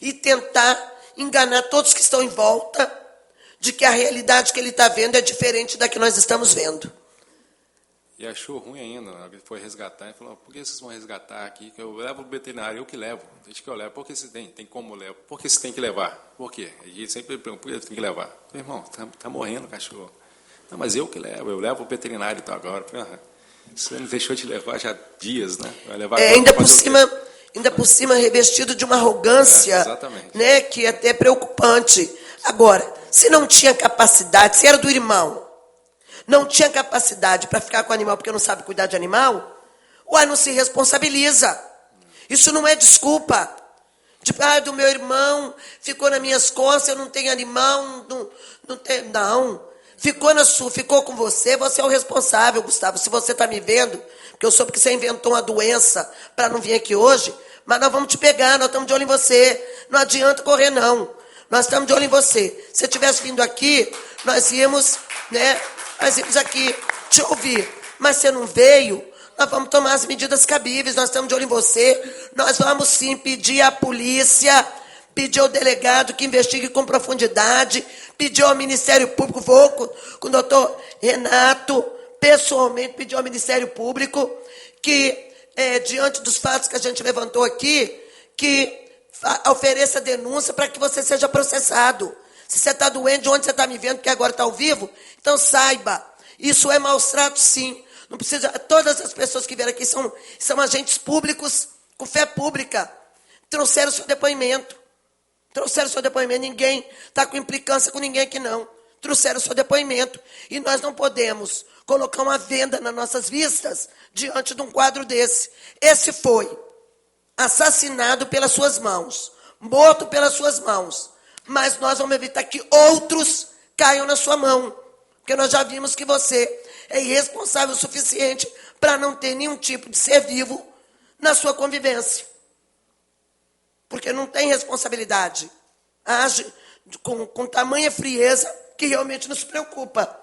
[SPEAKER 2] e tentar enganar todos que estão em volta de que a realidade que ele está vendo é diferente da que nós estamos vendo.
[SPEAKER 5] E achou ruim ainda, ele foi resgatar e falou, por que vocês vão resgatar aqui? Que eu levo o veterinário, eu que levo, desde que eu levo. Por que você tem como levar? Por que você tem que levar? Por quê? Ele sempre pergunta, por que você tem que levar? Eu falei, irmão, tá morrendo o cachorro. Não, mas eu que levo, eu levo o veterinário então agora. Eu falei, você não deixou de levar já há dias, né? Vai levar
[SPEAKER 2] ainda por cima revestido de uma arrogância, né, que é até preocupante. Agora, se não tinha capacidade, se era do irmão, não tinha capacidade para ficar com o animal porque não sabe cuidar de animal, não se responsabiliza. Isso não é desculpa. Do meu irmão, ficou nas minhas costas, eu não tenho animal, não. Ficou com você, você é o responsável, Gustavo. Se você está me vendo, porque eu soube que você inventou uma doença para não vir aqui hoje, mas nós vamos te pegar, nós estamos de olho em você. Não adianta correr, não. Nós estamos de olho em você. Se tivesse vindo aqui, nós íamos aqui te ouvir. Mas você não veio, nós vamos tomar as medidas cabíveis, nós estamos de olho em você. Nós vamos sim pedir à polícia, pedir ao delegado que investigue com profundidade, pedir ao Ministério Público, vou com o doutor Renato, pessoalmente pedir ao Ministério Público que, diante dos fatos que a gente levantou aqui, que ofereça denúncia para que você seja processado. Se você está doente, de onde você está me vendo, que agora está ao vivo, então saiba, isso é maus tratos, sim. Não precisa. Todas as pessoas que vieram aqui são agentes públicos, com fé pública. Trouxeram seu depoimento. Ninguém está com implicância com ninguém aqui, não. Trouxeram seu depoimento. E nós não podemos colocar uma venda nas nossas vistas diante de um quadro desse. Esse foi assassinado pelas suas mãos, morto pelas suas mãos. Mas nós vamos evitar que outros caiam na sua mão. Porque nós já vimos que você é irresponsável o suficiente para não ter nenhum tipo de ser vivo na sua convivência. Porque não tem responsabilidade. Age com tamanha frieza que realmente nos preocupa.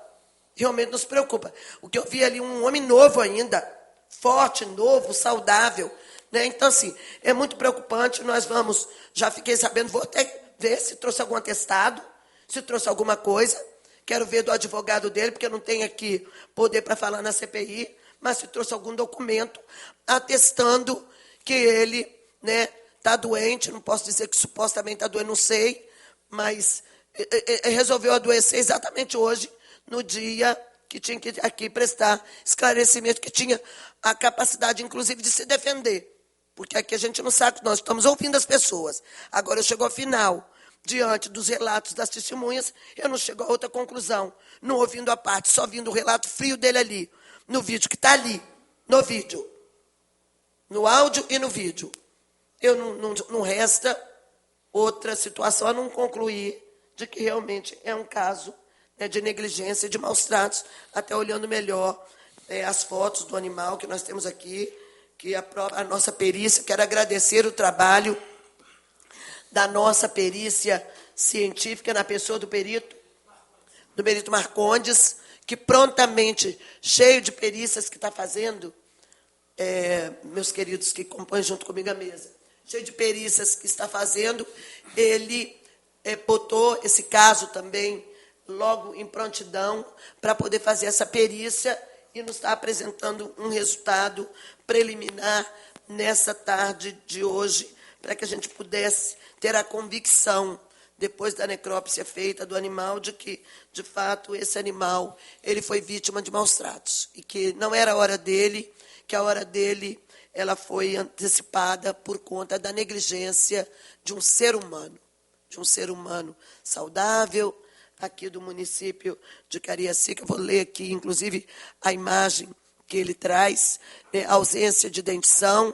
[SPEAKER 2] O que eu vi ali, um homem novo ainda, forte, novo, saudável. Né? Então, assim, é muito preocupante. Nós vamos, já fiquei sabendo, vou até ver se trouxe algum atestado, se trouxe alguma coisa. Quero ver do advogado dele, porque eu não tenho aqui poder para falar na CPI, mas se trouxe algum documento atestando que ele está doente, não posso dizer que supostamente está doente, não sei, mas resolveu adoecer exatamente hoje, no dia que tinha que aqui prestar esclarecimento, que tinha a capacidade, inclusive, de se defender. Porque aqui a gente não sabe, nós estamos ouvindo as pessoas. Agora eu chego ao final, diante dos relatos das testemunhas, eu não chego a outra conclusão, não ouvindo a parte, só vindo o relato frio dele ali, no vídeo, que está ali, no vídeo, no áudio e no vídeo. Não resta outra situação a não concluir de que realmente é um caso de negligência, de maus tratos, até olhando melhor as fotos do animal que nós temos aqui, que a nossa perícia, quero agradecer o trabalho da nossa perícia científica na pessoa do perito Marcondes, que prontamente, cheio de perícias que está fazendo, meus queridos que compõem junto comigo a mesa, cheio de perícias que está fazendo, ele botou esse caso também logo em prontidão para poder fazer essa perícia e nos está apresentando um resultado preliminar nessa tarde de hoje, para que a gente pudesse ter a convicção, depois da necrópsia feita do animal, de que, de fato, esse animal ele foi vítima de maus tratos e que não era a hora dele, que a hora dele ela foi antecipada por conta da negligência de um ser humano saudável, aqui do município de Cariacica. Vou ler aqui, inclusive, a imagem que ele traz, ausência de dentição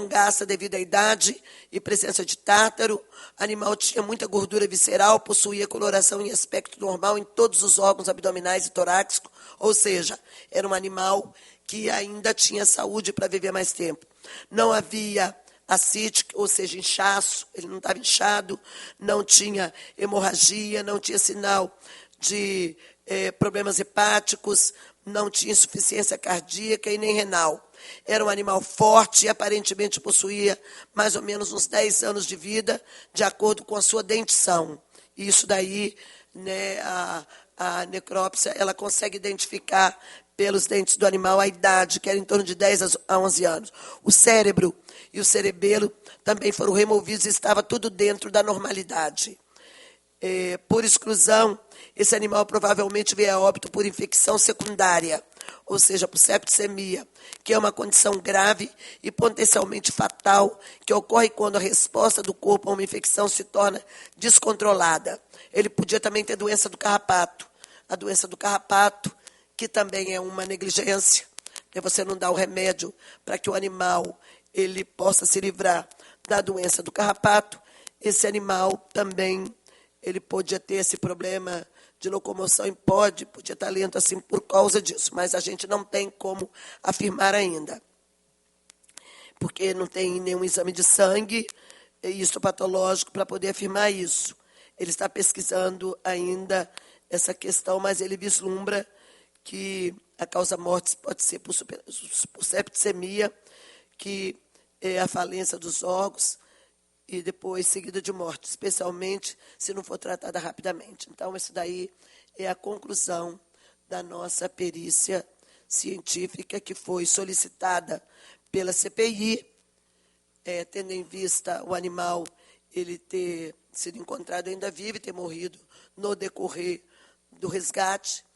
[SPEAKER 2] gasta devido à idade e presença de tártaro. O animal tinha muita gordura visceral, possuía coloração em aspecto normal em todos os órgãos abdominais e torácicos, ou seja, era um animal que ainda tinha saúde para viver mais tempo. Não havia ascítica, ou seja, inchaço, ele não estava inchado, não tinha hemorragia, não tinha sinal de problemas hepáticos, não tinha insuficiência cardíaca e nem renal. Era um animal forte e aparentemente possuía mais ou menos uns 10 anos de vida, de acordo com a sua dentição. Isso daí, né, a necrópsia, ela consegue identificar pelos dentes do animal a idade, que era em torno de 10 a 11 anos. O cérebro e o cerebelo também foram removidos e estava tudo dentro da normalidade. Por exclusão, esse animal provavelmente veio a óbito por infecção secundária, ou seja, por septicemia, que é uma condição grave e potencialmente fatal, que ocorre quando a resposta do corpo a uma infecção se torna descontrolada. Ele podia também ter doença do carrapato. A doença do carrapato, que também é uma negligência, né? Você não dá o remédio para que o animal ele possa se livrar da doença do carrapato. Esse animal também ele podia ter esse problema de locomoção e podia estar lento assim por causa disso, mas a gente não tem como afirmar ainda, porque não tem nenhum exame de sangue histopatológico para poder afirmar isso. Ele está pesquisando ainda essa questão, mas ele vislumbra que a causa-morte pode ser por septicemia, que é a falência dos órgãos, e depois seguida de morte, especialmente se não for tratada rapidamente. Então, isso daí é a conclusão da nossa perícia científica, que foi solicitada pela CPI, tendo em vista o animal ele ter sido encontrado ainda vivo e ter morrido no decorrer do resgate.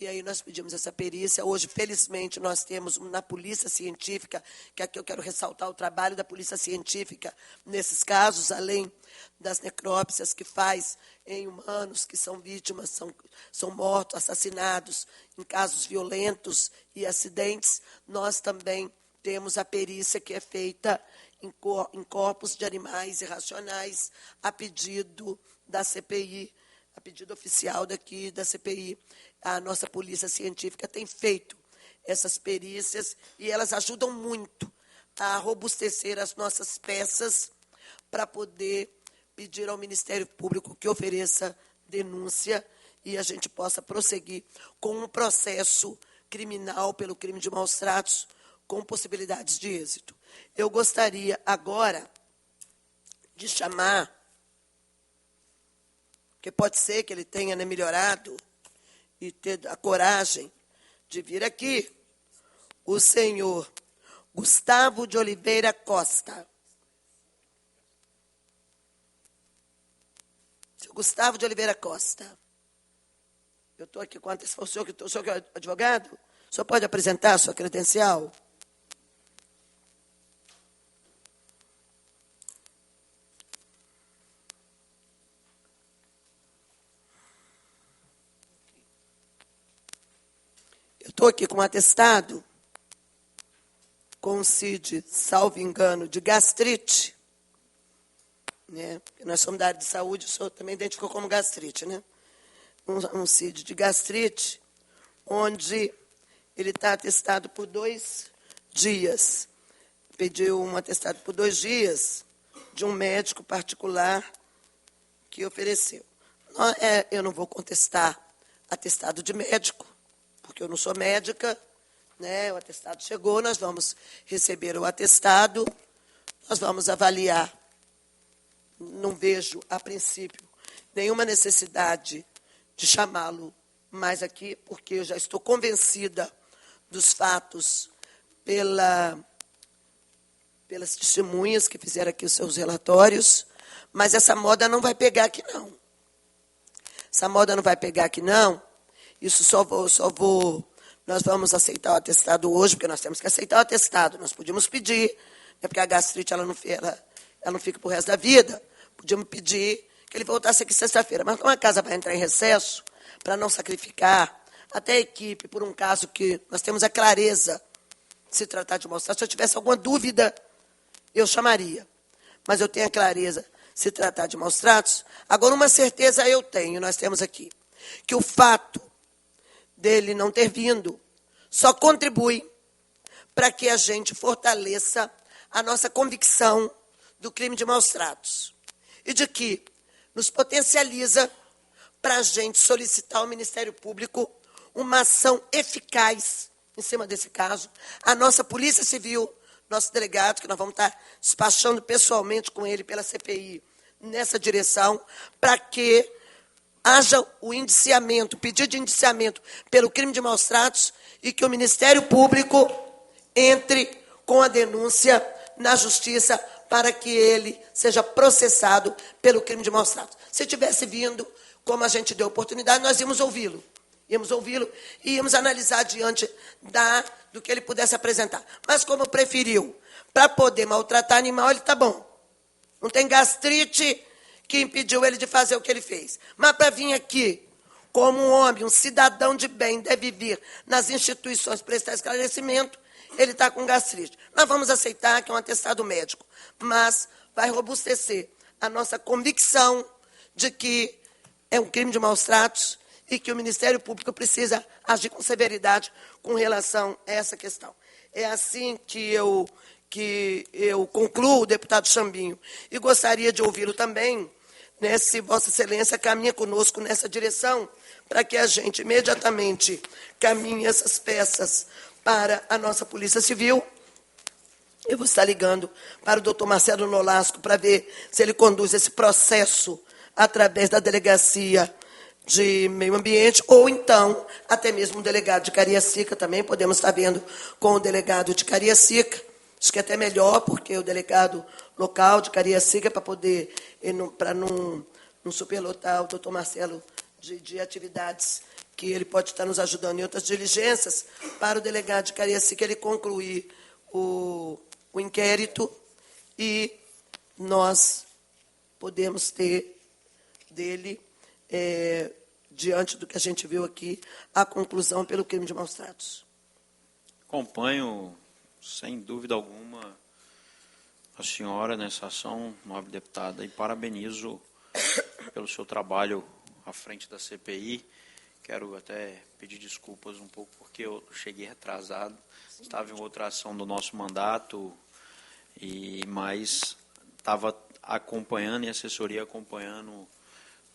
[SPEAKER 2] E aí nós pedimos essa perícia. Hoje, felizmente, nós temos na Polícia Científica, que aqui eu quero ressaltar o trabalho da Polícia Científica nesses casos, além das necrópsias que faz em humanos que são vítimas, são mortos, assassinados em casos violentos e acidentes. Nós também temos a perícia que é feita em corpos de animais irracionais, a pedido da CPI, a pedido oficial daqui da CPI. A nossa Polícia Científica tem feito essas perícias e elas ajudam muito a robustecer as nossas peças para poder pedir ao Ministério Público que ofereça denúncia e a gente possa prosseguir com um processo criminal pelo crime de maus-tratos com possibilidades de êxito. Eu gostaria agora de chamar, que pode ser que ele tenha melhorado e ter a coragem de vir aqui, o senhor Gustavo de Oliveira Costa. Senhor Gustavo de Oliveira Costa. Eu estou aqui com a o senhor que é advogado? O senhor pode apresentar a sua credencial? Estou aqui com um atestado, com o CID, salvo engano, de gastrite, né? Nós somos da área de saúde, o senhor também identificou como gastrite, né? Um CID de gastrite, onde ele está atestado por 2 dias. Pediu um atestado por 2 dias de um médico particular que ofereceu. Eu não vou contestar atestado de médico, porque eu não sou médica, né? O atestado chegou, nós vamos receber o atestado, nós vamos avaliar. Não vejo, a princípio, nenhuma necessidade de chamá-lo mais aqui, porque eu já estou convencida dos fatos pelas testemunhas que fizeram aqui os seus relatórios, mas essa moda não vai pegar aqui, não. Essa moda não vai pegar aqui, não. Isso nós vamos aceitar o atestado hoje, porque nós temos que aceitar o atestado. Nós podíamos pedir, né, porque a gastrite ela não fica para o resto da vida. Podíamos pedir que ele voltasse aqui sexta-feira. Mas como a casa vai entrar em recesso, para não sacrificar até a equipe, por um caso que nós temos a clareza de se tratar de maus-tratos. Se eu tivesse alguma dúvida, eu chamaria. Mas eu tenho a clareza de se tratar de maus-tratos. Agora, uma certeza eu tenho, nós temos aqui, que o fato dele não ter vindo só contribui para que a gente fortaleça a nossa convicção do crime de maus tratos e de que nos potencializa para a gente solicitar ao Ministério Público uma ação eficaz em cima desse caso. A nossa Polícia Civil, nosso delegado, que nós vamos estar despachando pessoalmente com ele pela CPI nessa direção, para que haja o indiciamento, pedido de indiciamento pelo crime de maus tratos e que o Ministério Público entre com a denúncia na Justiça para que ele seja processado pelo crime de maus tratos. Se tivesse vindo, como a gente deu oportunidade, nós íamos ouvi-lo. Íamos ouvi-lo e íamos analisar diante do que ele pudesse apresentar. Mas como preferiu, para poder maltratar animal, ele está bom. Não tem gastrite que impediu ele de fazer o que ele fez. Mas para vir aqui, como um homem, um cidadão de bem, deve vir nas instituições prestar esclarecimento, ele está com gastrite. Nós vamos aceitar que é um atestado médico, mas vai robustecer a nossa convicção de que é um crime de maus tratos e que o Ministério Público precisa agir com severidade com relação a essa questão. É assim que eu concluo, deputado Chambinho, e gostaria de ouvi-lo também, né, se Vossa Excelência caminha conosco nessa direção, para que a gente imediatamente caminhe essas peças para a nossa Polícia Civil. Eu vou estar ligando para o doutor Marcelo Nolasco para ver se ele conduz esse processo através da Delegacia de Meio Ambiente, ou então, até mesmo o delegado de Cariacica também, podemos estar vendo com o delegado de Cariacica. Acho que é até melhor, porque o delegado local de Cariacica, para não superlotar o doutor Marcelo de atividades que ele pode estar nos ajudando em outras diligências, para o delegado de Cariacica ele concluir o inquérito e nós podemos ter dele, diante do que a gente viu aqui, a conclusão pelo crime de maus tratos.
[SPEAKER 9] Acompanho, sem dúvida alguma, a senhora nessa ação, nobre deputada, e parabenizo pelo seu trabalho à frente da CPI. Quero até pedir desculpas um pouco, porque eu cheguei atrasado, estava em outra ação do nosso mandato, mas estava acompanhando e a assessoria acompanhando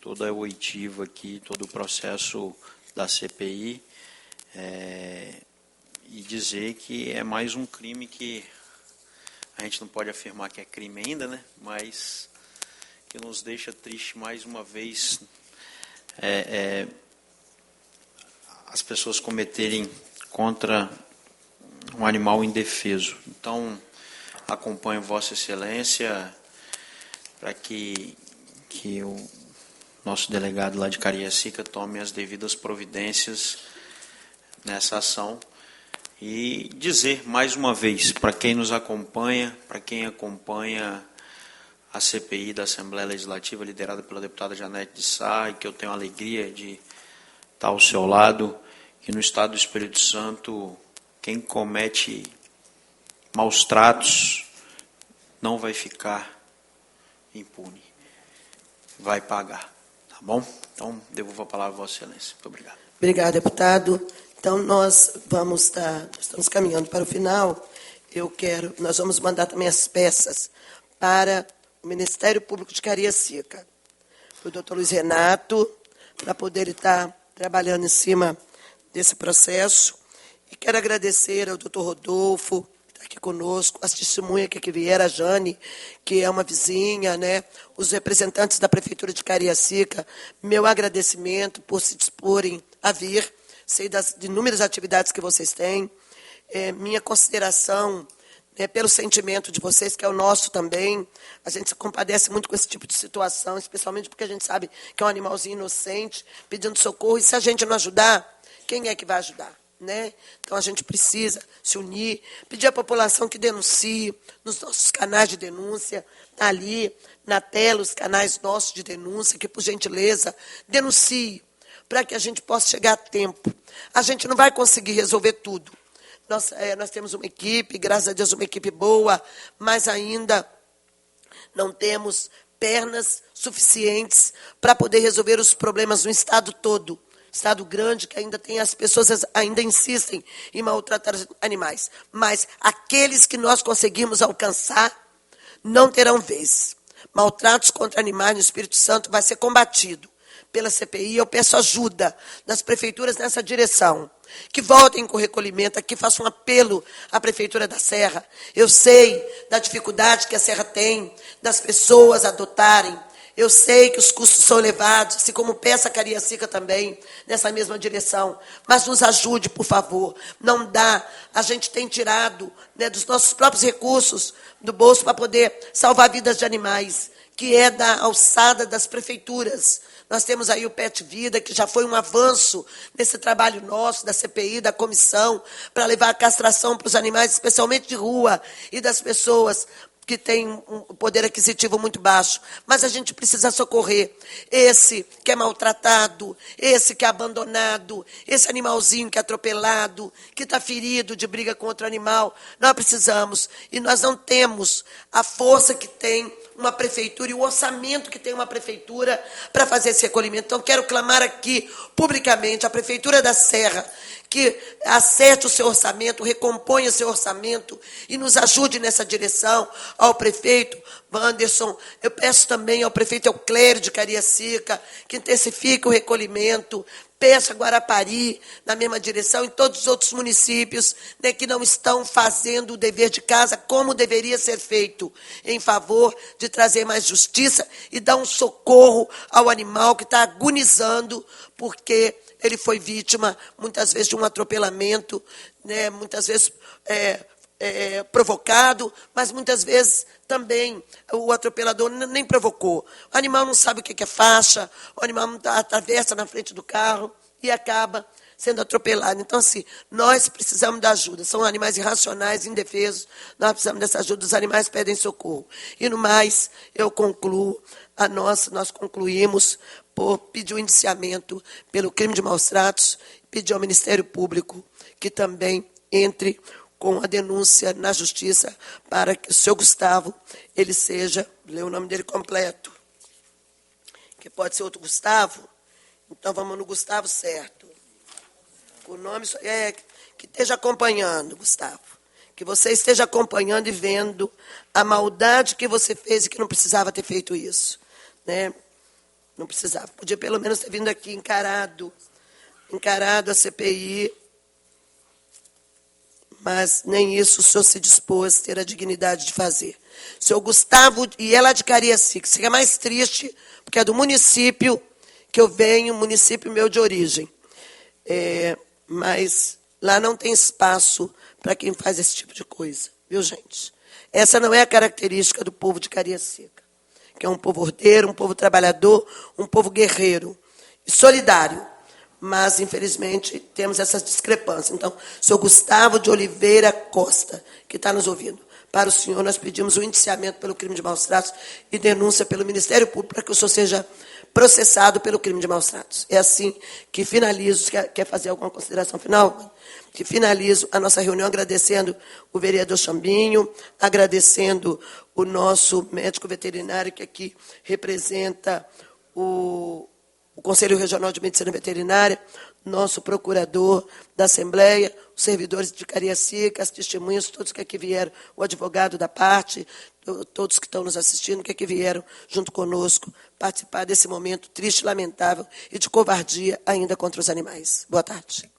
[SPEAKER 9] toda a oitiva aqui, todo o processo da CPI, e dizer que é mais um crime que a gente não pode afirmar que é crime ainda, né? Mas que nos deixa triste mais uma vez as pessoas cometerem contra um animal indefeso. Então, acompanho Vossa Excelência para que o nosso delegado lá de Cariacica tome as devidas providências nessa ação e dizer mais uma vez para quem nos acompanha, para quem acompanha a CPI da Assembleia Legislativa liderada pela deputada Janete de Sá, e que eu tenho a alegria de estar ao seu lado, que no Estado do Espírito Santo quem comete maus tratos não vai ficar impune, vai pagar. Tá bom? Então, devolvo a palavra a Vossa Excelência. Muito obrigado.
[SPEAKER 2] Obrigado, deputado. Então, nós estamos caminhando para o final. Nós vamos mandar também as peças para o Ministério Público de Cariacica, para o doutor Luiz Renato, para poder estar trabalhando em cima desse processo. E quero agradecer ao doutor Rodolfo, que está aqui conosco, as testemunhas que aqui vieram, a Jane, que é uma vizinha, né? Os representantes da Prefeitura de Cariacica, meu agradecimento por se disporem a vir, sei das inúmeras atividades que vocês têm, minha consideração, pelo sentimento de vocês, que é o nosso também. A gente se compadece muito com esse tipo de situação, especialmente porque a gente sabe que é um animalzinho inocente, pedindo socorro, e se a gente não ajudar, quem é que vai ajudar? Né? Então, a gente precisa se unir, pedir à população que denuncie nos nossos canais de denúncia, ali na tela, os canais nossos de denúncia, que, por gentileza, denuncie, para que a gente possa chegar a tempo. A gente não vai conseguir resolver tudo. Nós temos uma equipe, graças a Deus, uma equipe boa, mas ainda não temos pernas suficientes para poder resolver os problemas no Estado todo. estado grande, que ainda tem as pessoas ainda insistem em maltratar os animais. Mas aqueles que nós conseguimos alcançar não terão vez. Maltratos contra animais no Espírito Santo vai ser combatido pela CPI. Eu peço ajuda das prefeituras nessa direção. Que voltem com o recolhimento. Aqui faço um apelo à Prefeitura da Serra. Eu sei da dificuldade que a Serra tem das pessoas adotarem. Eu sei que os custos são elevados, assim como peça Cariacica também, nessa mesma direção. Mas nos ajude, por favor. Não dá. A gente tem tirado, né, dos nossos próprios recursos do bolso para poder salvar vidas de animais, que é da alçada das prefeituras. Nós temos aí o Pet Vida, que já foi um avanço nesse trabalho nosso, da CPI, da comissão, para levar a castração para os animais, especialmente de rua, e das pessoas que têm um poder aquisitivo muito baixo. Mas a gente precisa socorrer esse que é maltratado, esse que é abandonado, esse animalzinho que é atropelado, que está ferido de briga com outro animal. Nós precisamos, e nós não temos a força que tem uma prefeitura e o orçamento que tem uma prefeitura para fazer esse recolhimento. Então, quero clamar aqui, publicamente, à Prefeitura da Serra, que acerte o seu orçamento, recomponha o seu orçamento e nos ajude nessa direção. Ao prefeito Wanderson, eu peço também ao prefeito Euclério de Cariacica que intensifique o recolhimento. Peço a Guarapari, na mesma direção, e todos os outros municípios, né, que não estão fazendo o dever de casa como deveria ser feito, em favor de trazer mais justiça e dar um socorro ao animal que está agonizando, porque ele foi vítima, muitas vezes, de um atropelamento, né, muitas vezes provocado, mas muitas vezes também o atropelador nem provocou. O animal não sabe o que é faixa, o animal atravessa na frente do carro e acaba sendo atropelado. Então, assim, nós precisamos da ajuda. São animais irracionais, indefesos. Nós precisamos dessa ajuda. Os animais pedem socorro. E, no mais, eu concluo nós concluímos por pedir o indiciamento pelo crime de maus tratos, pedir ao Ministério Público que também entre com a denúncia na Justiça para que o senhor Gustavo, ele seja, lê o nome dele completo, que pode ser outro Gustavo, então vamos no Gustavo certo. O nome que esteja acompanhando, Gustavo. Que você esteja acompanhando e vendo a maldade que você fez e que não precisava ter feito isso. Né? Não precisava. Podia pelo menos ter vindo aqui encarado a CPI, mas nem isso o senhor se dispôs a ter a dignidade de fazer. O senhor Gustavo, e ela de Cariacica, que seria mais triste, porque é do município que eu venho, município meu de origem. Mas lá não tem espaço para quem faz esse tipo de coisa, viu, gente? Essa não é a característica do povo de Cariacica, que é um povo ordeiro, um povo trabalhador, um povo guerreiro e solidário. Mas, infelizmente, temos essas discrepâncias. Então, o senhor Gustavo de Oliveira Costa, que está nos ouvindo, para o senhor nós pedimos o indiciamento pelo crime de maus tratos e denúncia pelo Ministério Público para que o senhor seja processado pelo crime de maus tratos. É assim que finalizo. Quer fazer alguma consideração final? Que finalizo a nossa reunião agradecendo o vereador Chambinho, agradecendo o nosso médico veterinário que aqui representa o Conselho Regional de Medicina Veterinária, nosso procurador da Assembleia, os servidores de Cariacica, as testemunhas, todos que aqui vieram, o advogado da parte, todos que estão nos assistindo, que aqui vieram junto conosco participar desse momento triste, lamentável e de covardia ainda contra os animais. Boa tarde.